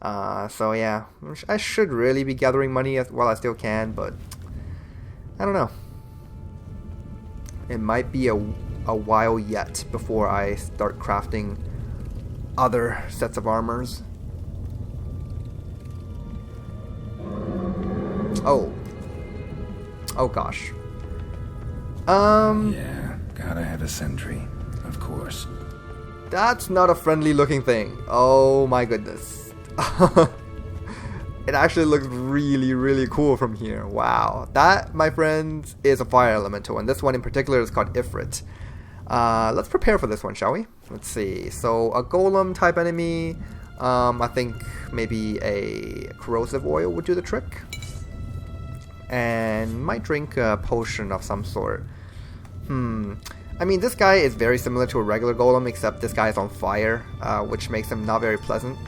So yeah, I should really be gathering money while I still can, but I don't know. It might be a while yet before I start crafting other sets of armors. Oh gosh. Yeah, gotta have a sentry, of course. That's not a friendly looking thing. Oh my goodness. It actually looks really, really cool from here. Wow. That, my friends, is a fire elemental, and this one in particular is called Ifrit. Let's prepare for this one, shall we? Let's see. So, a golem type enemy. I think maybe a corrosive oil would do the trick. And might drink a potion of some sort. I mean, this guy is very similar to a regular golem, except this guy is on fire, which makes him not very pleasant.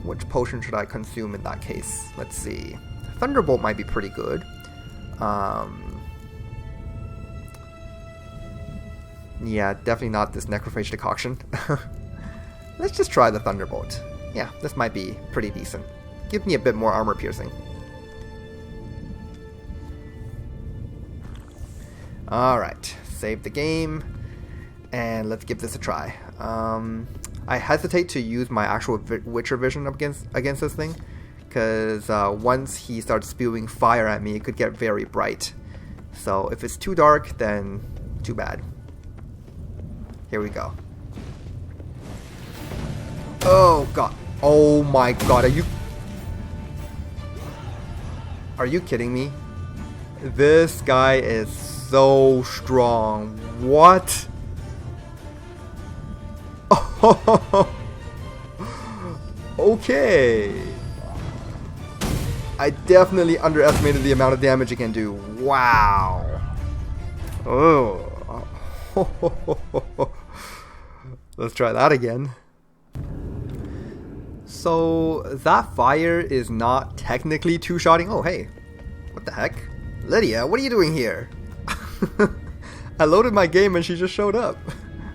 Which potion should I consume in that case? Let's see. Thunderbolt might be pretty good. Yeah, definitely not this necrophage decoction. Let's just try the Thunderbolt. Yeah, this might be pretty decent. Give me a bit more armor piercing. Alright, save the game, and let's give this a try. I hesitate to use my actual Witcher vision against this thing, because once he starts spewing fire at me, it could get very bright. So if it's too dark, then too bad. Here we go. Oh god. Oh my god, are you kidding me? This guy is so strong. What? Okay. I definitely underestimated the amount of damage it can do. Wow. Oh. Let's try that again. So that fire is not technically two-shotting. Oh, hey. What the heck? Lydia, what are you doing here? I loaded my game and she just showed up.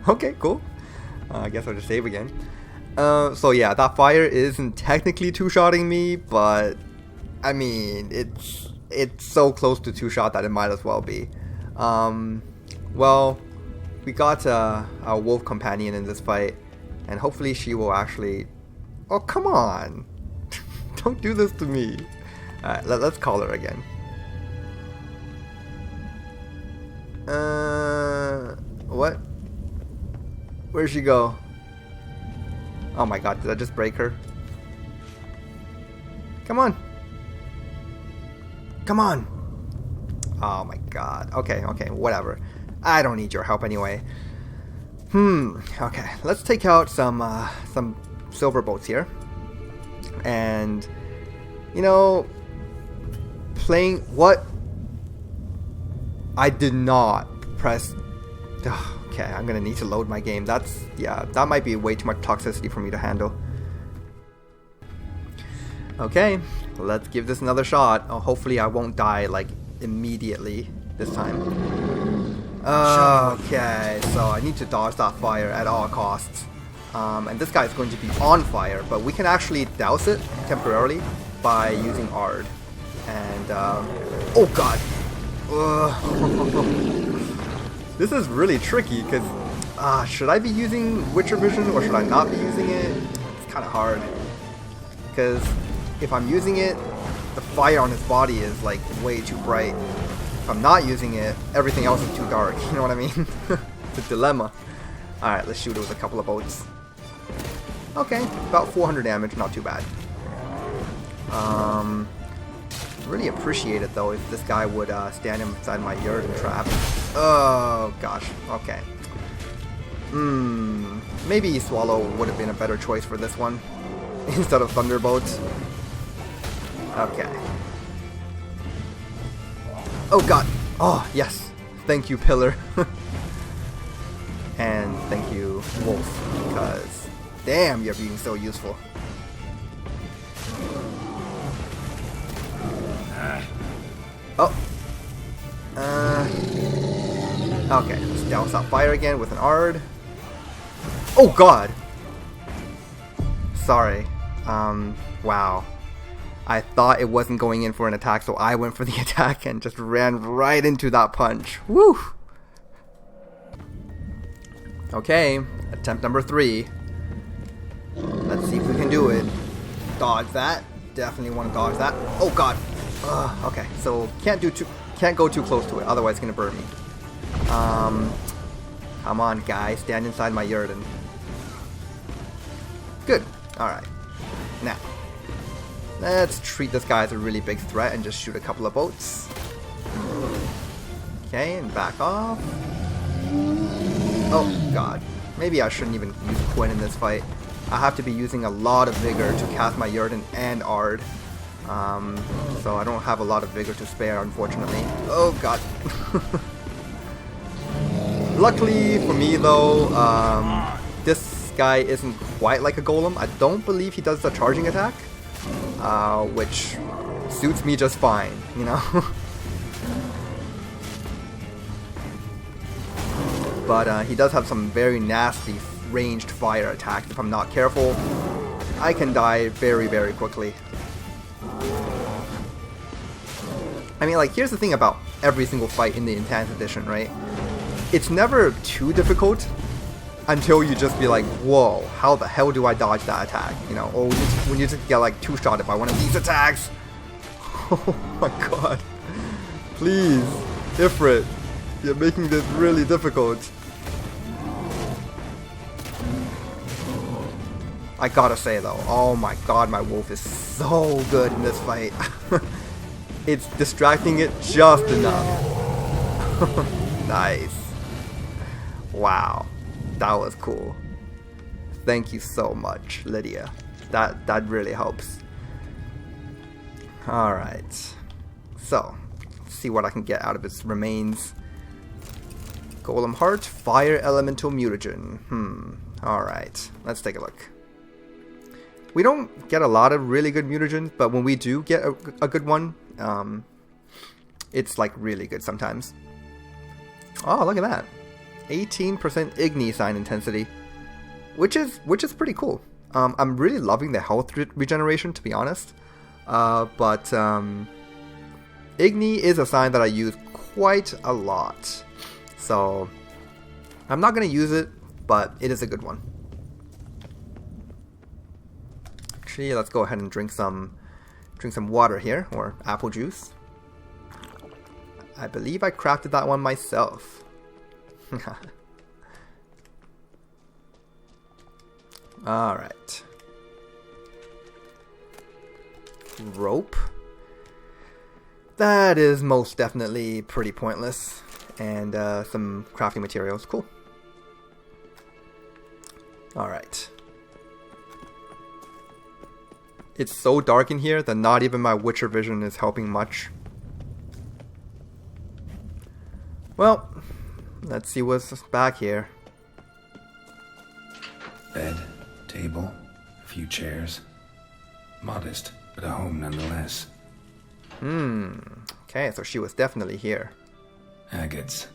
Okay, cool. I guess I'll just save again. So yeah, that fire isn't technically two-shotting me, but I mean, it's so close to two-shot that it might as well be. Well, we got our wolf companion in this fight, and hopefully she will actually... Oh, come on! Don't do this to me. Alright, let's call her again. What? Where'd she go? Oh my god, did I just break her? Come on! Come on! Oh my god. Okay, whatever. I don't need your help anyway. Okay, let's take out some silver bolts here. And, you know, playing... What? I did not press... Okay, I'm gonna need to load my game. That might be way too much toxicity for me to handle. Okay, let's give this another shot. Oh, hopefully I won't die, like, immediately this time. Okay, so I need to dodge that fire at all costs. And this guy is going to be on fire, but we can actually douse it temporarily by using Ard. And, oh god! This is really tricky, because, should I be using Witcher Vision, or should I not be using it? It's kind of hard. Because if I'm using it, the fire on his body is, like, way too bright. If I'm not using it, everything else is too dark, you know what I mean? It's a dilemma. Alright, let's shoot it with a couple of bolts. Okay, about 400 damage, not too bad. Really appreciate it though if this guy would stand inside my yard and trap. Oh gosh, okay. Maybe Swallow would have been a better choice for this one instead of Thunderbolt. Okay. Oh god. Oh yes. Thank you, Pillar. And thank you, Wolf, because damn, you're being so useful. Oh. Okay, let's douse that fire again with an Ard. Oh god! Sorry. Wow. I thought it wasn't going in for an attack, so I went for the attack and just ran right into that punch. Woo! Okay, attempt number 3. Let's see if we can do it. Dodge that. Definitely want to dodge that. Oh god. Okay, so can't go too close to it, otherwise it's gonna burn me. Come on, guys, stand inside my Yurden. Good. All right. Now, let's treat this guy as a really big threat and just shoot a couple of boats. Okay, and back off. Oh god. Maybe I shouldn't even use Quinn in this fight. I have to be using a lot of Vigor to cast my Yurden and Ard. So I don't have a lot of Vigor to spare, unfortunately. Oh god. Luckily for me though, this guy isn't quite like a golem. I don't believe he does the charging attack, which suits me just fine, you know? But he does have some very nasty ranged fire attacks. If I'm not careful, I can die very, very quickly. I mean, like, here's the thing about every single fight in the Intense Edition, right? It's never too difficult until you just be like, whoa, how the hell do I dodge that attack? You know, or when you just get like two-shotted by one of these attacks. Oh my god. Please, Ifrit, you're making this really difficult. I gotta say though, oh my god, my wolf is so good in this fight. It's distracting it just enough. Nice. Wow, that was cool. Thank you so much, Lydia. That really helps. All right, so let's see what I can get out of its remains. Golem heart, fire elemental mutagen. All right, let's take a look. We don't get a lot of really good mutagens, but when we do get a good one, it's like really good sometimes. Oh, look at that. 18% Igni sign intensity, which is pretty cool. I'm really loving the health regeneration, to be honest. But Igni is a sign that I use quite a lot, so I'm not gonna use it, but it is a good one. Actually, let's go ahead and drink some water here, or apple juice. I believe I crafted that one myself. Alright. Rope. That is most definitely pretty pointless. And some crafting materials. Cool. Alright. It's so dark in here that not even my Witcher vision is helping much. Well, let's see what's back here. Bed, table, a few chairs. Modest, but a home nonetheless. Okay, so she was definitely here. Agates.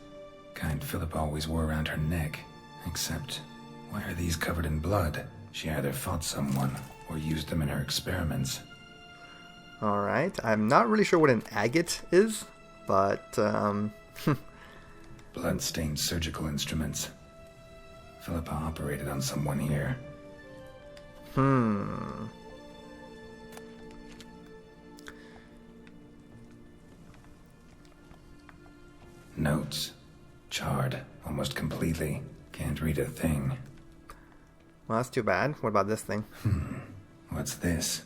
Kind Philippa always wore around her neck. Except, why are these covered in blood? She either fought someone or used them in her experiments. Alright, I'm not really sure what an agate is, but Blood-stained surgical instruments. Philippa operated on someone here. Notes. Charred almost completely. Can't read a thing. Well, that's too bad. What about this thing? What's this?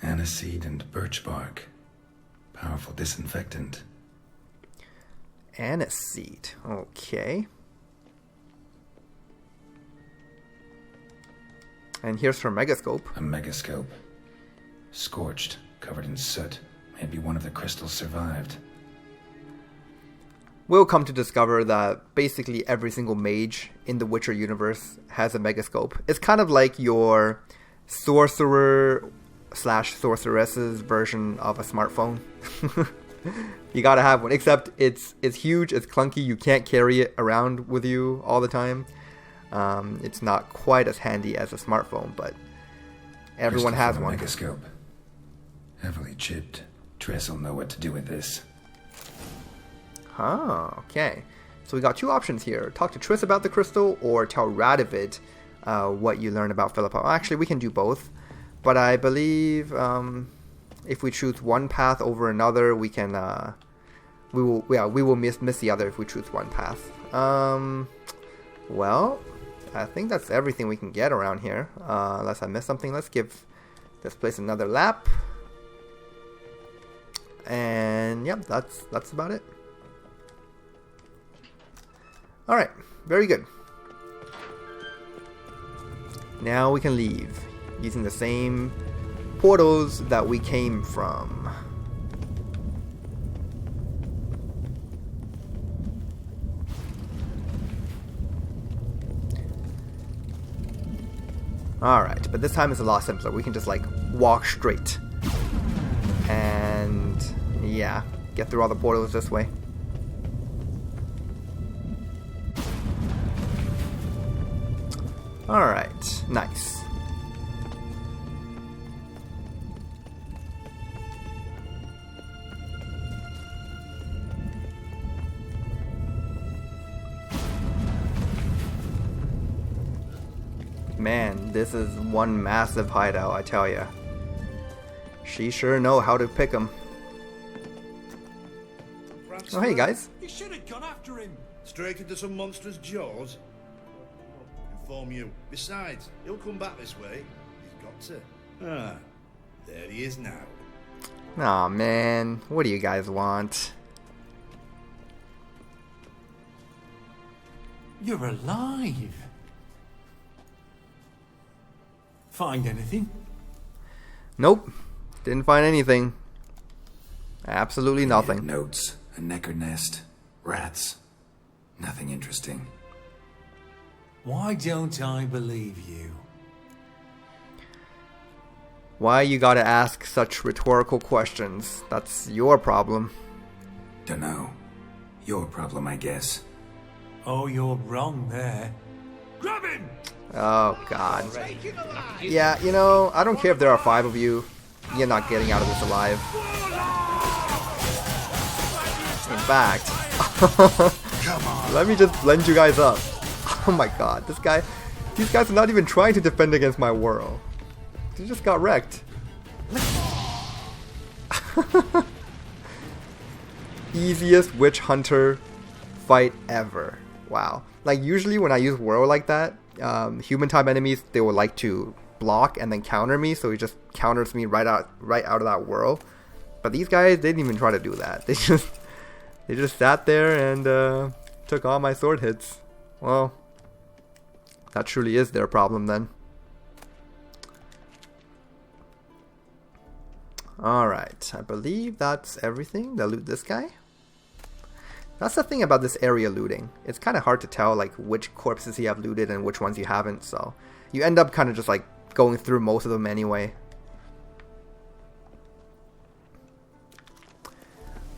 Aniseed and birch bark. Powerful disinfectant. Aniseed. Okay. And here's her megascope. A megascope. Scorched, covered in soot. Maybe one of the crystals survived. we'll come to discover that basically every single mage in the Witcher universe has a megascope. It's kind of like your sorcerer / sorceress's version of a smartphone. You gotta have one, except it's huge, it's clunky, you can't carry it around with you all the time. It's not quite as handy as a smartphone, but everyone has one. Megascope. Heavily chipped. Triss will know what to do with this. Okay. So we got two options here. Talk to Triss about the crystal, or tell Radovid what you learn about Philippa. Well, actually, we can do both. But I believe if we choose one path over another, we can we will miss the other if we choose one path. Well, I think that's everything we can get around here. Unless I missed something, let's give this place another lap. And yep, that's about it. Alright, very good. Now we can leave using the same portals that we came from. Alright, but this time it's a lot simpler. We can just like walk straight. And yeah, get through all the portals this way. Alright, nice. Man, this is one massive hideout, I tell ya. She sure know how to pick 'em. Oh, hey guys. You should have gone after him. Straight into some monster's jaws? Inform you. Besides, he'll come back this way. He's got to. Ah, there he is now. Aw, man. What do you guys want? You're alive. Find anything? Nope. Didn't find anything. Absolutely nothing. Notes, a necker nest, rats. Nothing interesting. Why don't I believe you? Why you gotta ask such rhetorical questions? That's your problem. Dunno. Your problem, I guess. Oh, you're wrong there. Grab him! Oh, God. Yeah, you know, I don't care if there are 5 of you. You're not getting out of this alive. In fact, let me just blend you guys up. Oh my god, these guys are not even trying to defend against my whirl. They just got wrecked. Easiest witch hunter fight ever. Wow. Like usually when I use whirl like that, human type enemies, they will like to block and then counter me, so he just counters me right out of that whirl. But these guys didn't even try to do that. They just sat there and took all my sword hits. Well, that truly is their problem then. Alright, I believe that's everything. They'll loot this guy. That's the thing about this area looting. It's kind of hard to tell like which corpses you have looted and which ones you haven't, so you end up kind of just like going through most of them anyway.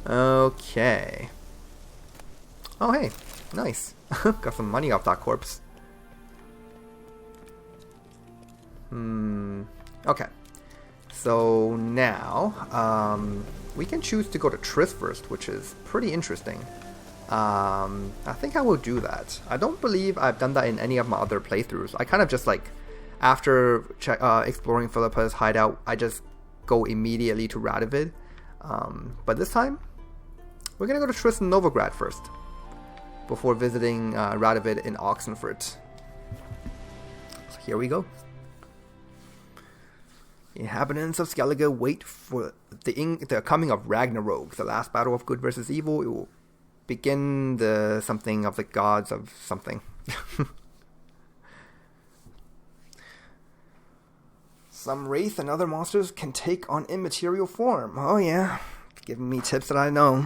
Okay. Oh hey, nice. Got some money off that corpse. Okay. So now, we can choose to go to Triss first, which is pretty interesting. I think I will do that. I don't believe I've done that in any of my other playthroughs. I kind of just like, after exploring Philippa's hideout, I just go immediately to Radovid. But this time, we're gonna go to Triss and Novigrad first, before visiting Radovid in Oxenfurt. So here we go. Inhabitants of Skellige wait for the coming of Ragnarok, the last battle of good versus evil. It will begin the something of the gods of something. Some wraith and other monsters can take on immaterial form. Oh yeah, giving me tips that I know.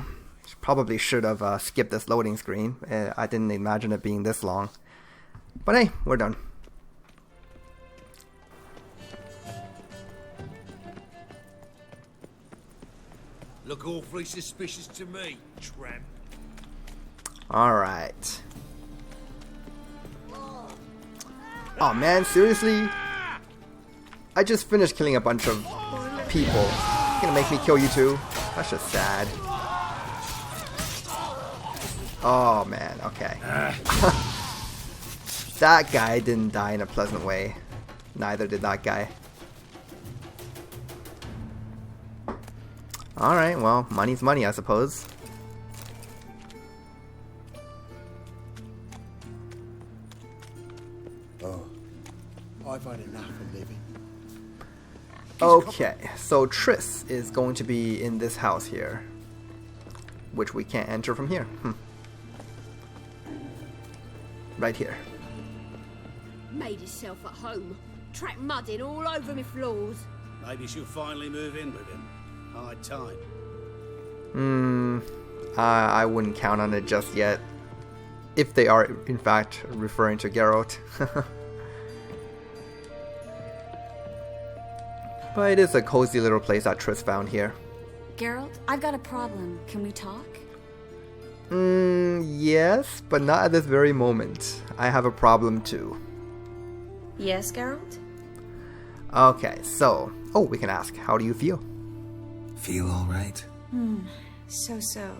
Probably should have skipped this loading screen. I didn't imagine it being this long. But hey, we're done. Look awfully suspicious to me, tramp. Alright. Oh man, seriously? I just finished killing a bunch of people. You're gonna make me kill you too? That's just sad. Oh man, okay. That guy didn't die in a pleasant way. Neither did that guy. Alright, well, money's money, I suppose. Oh, I've had enough of living. Okay, so Triss is going to be in this house here, which we can't enter from here. Right here. Made herself at home. Track mudding all over me floors. Maybe she'll finally move in with him. High time. I wouldn't count on it just yet. If they are, in fact, referring to Geralt. But it is a cozy little place that Triss found here. Geralt, I've got a problem. Can we talk? Yes, but not at this very moment. I have a problem too. Yes, Geralt? Okay, so... Oh, we can ask. How do you feel? Feel all right? So.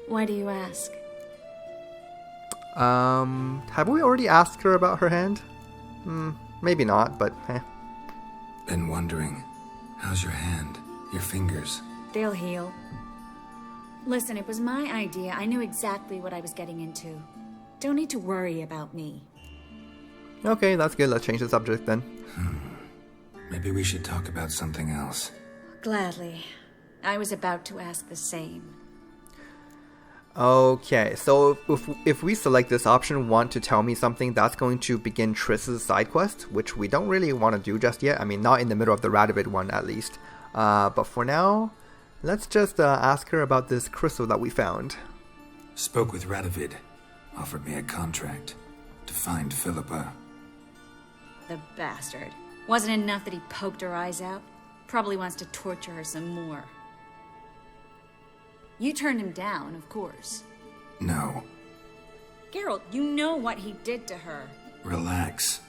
Why do you ask? Have we already asked her about her hand? Maybe not, but Been wondering. How's your hand? Your fingers? They'll heal. Listen, it was my idea. I knew exactly what I was getting into. Don't need to worry about me. Okay, that's good. Let's change the subject then. Maybe we should talk about something else. Gladly. I was about to ask the same. Okay, so if we select this option, want to tell me something, that's going to begin Triss's side quest, which we don't really want to do just yet. I mean, not in the middle of the Radovid one, at least. But for now, let's just ask her about this crystal that we found. Spoke with Radovid. Offered me a contract to find Philippa. The bastard. Wasn't enough that he poked her eyes out? Probably wants to torture her some more. You turned him down, of course. No. Geralt, you know what he did to her. Relax.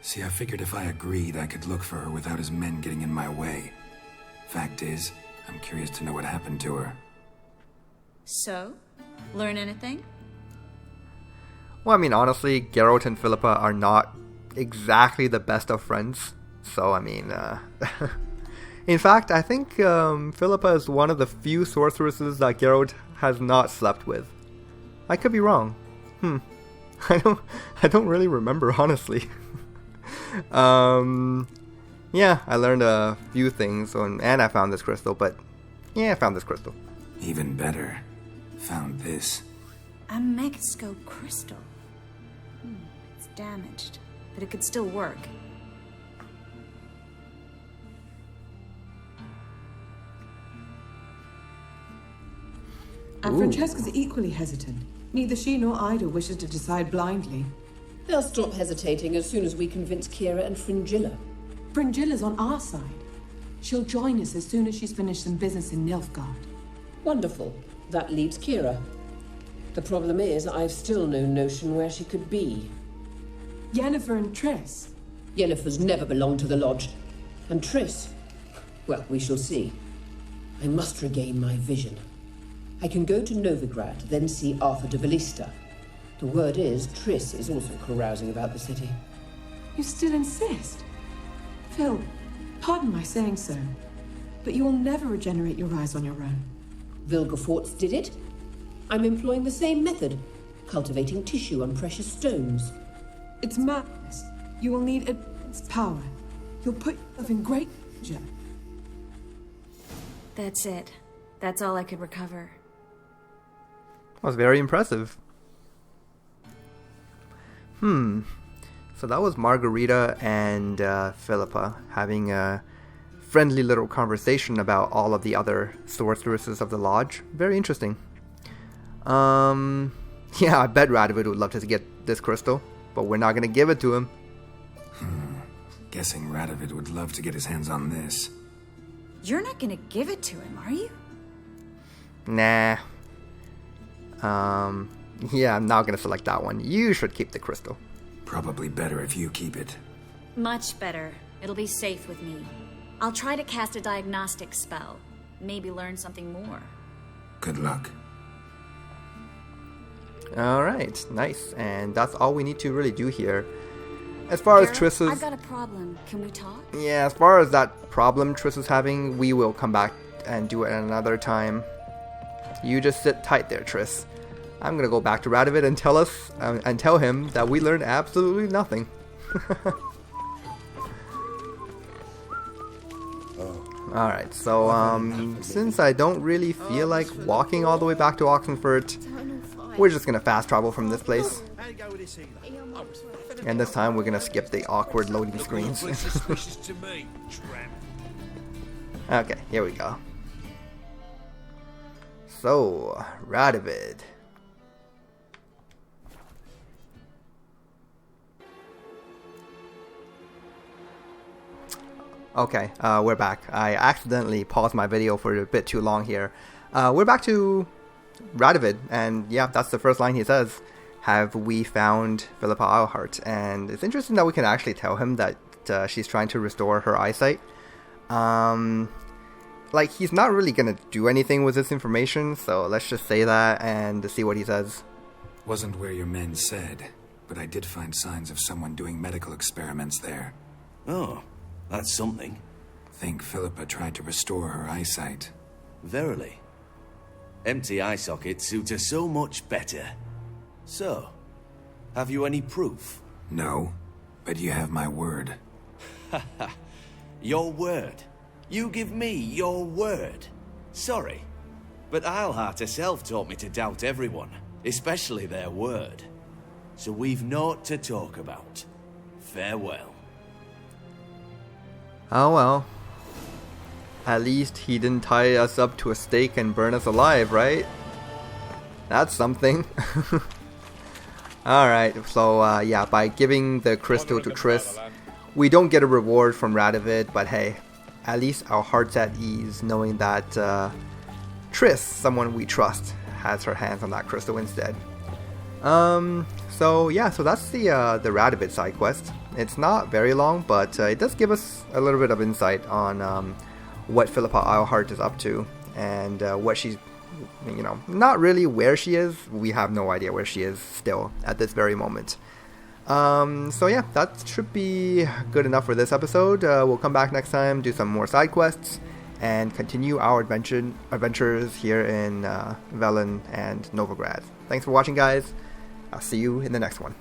See, I figured if I agreed, I could look for her without his men getting in my way. Fact is, I'm curious to know what happened to her. So? Learn anything? Well, I mean, honestly, Geralt and Philippa are not exactly the best of friends. So, I mean, in fact, I think Philippa is one of the few sorceresses that Geralt has not slept with. I could be wrong. I don't really remember, honestly. Yeah, I learned a few things, and I found this crystal, but yeah, I found this crystal. Even better, found this. A megascope crystal. It's damaged, but it could still work. And Francesca's equally hesitant. Neither she nor Ida wishes to decide blindly. They'll stop hesitating as soon as we convince Kira and Fringilla. Fringilla's on our side. She'll join us as soon as she's finished some business in Nilfgaard. Wonderful. That leaves Kira. The problem is, I've still no notion where she could be. Yennefer and Triss. Yennefer's never belonged to the Lodge. And Triss? Well, we shall see. I must regain my vision. I can go to Novigrad, then see Arthur de Valista. The word is, Triss is also carousing about the city. You still insist? Phil, pardon my saying so, but you will never regenerate your eyes on your own. Vilgefortz did it. I'm employing the same method, cultivating tissue on precious stones. It's madness. You will need its power. You'll put yourself in great danger. That's it. That's all I could recover. That was very impressive. So that was Margarita and Philippa having a friendly little conversation about all of the other sorceresses of the Lodge. Very interesting. Yeah, I bet Radovid would love to get this crystal, but we're not gonna give it to him. Guessing Radovid would love to get his hands on this. You're not gonna give it to him, are you? Nah. Yeah, I'm not gonna select that one. You should keep the crystal. Probably better if you keep it. Much better. It'll be safe with me. I'll try to cast a diagnostic spell. Maybe learn something more. Good luck. Alright, nice. And that's all we need to really do here. As far as Triss's... I've got a problem. Can we talk? Yeah, as far as that problem Triss is having, we will come back and do it another time. You just sit tight there, Triss. I'm gonna go back to Radovid and tell him that we learned absolutely nothing. Alright, so since I don't really feel like walking all the way back to Oxenfurt, we're just gonna fast travel from this place. And this time we're gonna skip the awkward loading screens. Okay, here we go. So, Radovid. Okay, we're back. I accidentally paused my video for a bit too long here. We're back to Radovid, and yeah, that's the first line he says. Have we found Philippa Eilhart? And it's interesting that we can actually tell him that she's trying to restore her eyesight. Like, he's not really gonna do anything with this information, so let's just say that and see what he says. Wasn't where your men said, but I did find signs of someone doing medical experiments there. Oh, that's something. Think Philippa tried to restore her eyesight. Verily. Empty eye sockets suit her so much better. So, have you any proof? No, but you have my word. Haha. Your word? You give me your word? Sorry, but Eilhart herself taught me to doubt everyone, especially their word. So we've naught to talk about. Farewell. Oh well. At least he didn't tie us up to a stake and burn us alive, right? That's something. Alright, so yeah, by giving the crystal to Triss, we don't get a reward from Radovid, but hey, at least our heart's at ease knowing that Triss, someone we trust, has her hands on that crystal instead. So yeah, so that's the Radovid side quest. It's not very long, but it does give us a little bit of insight on what Philippa Eilhart is up to, and what she's, you know, not really where she is. We have no idea where she is still at this very moment. So yeah, that should be good enough for this episode. We'll come back next time, do some more side quests, and continue our adventures here in Velen and Novigrad. Thanks for watching, guys. I'll see you in the next one.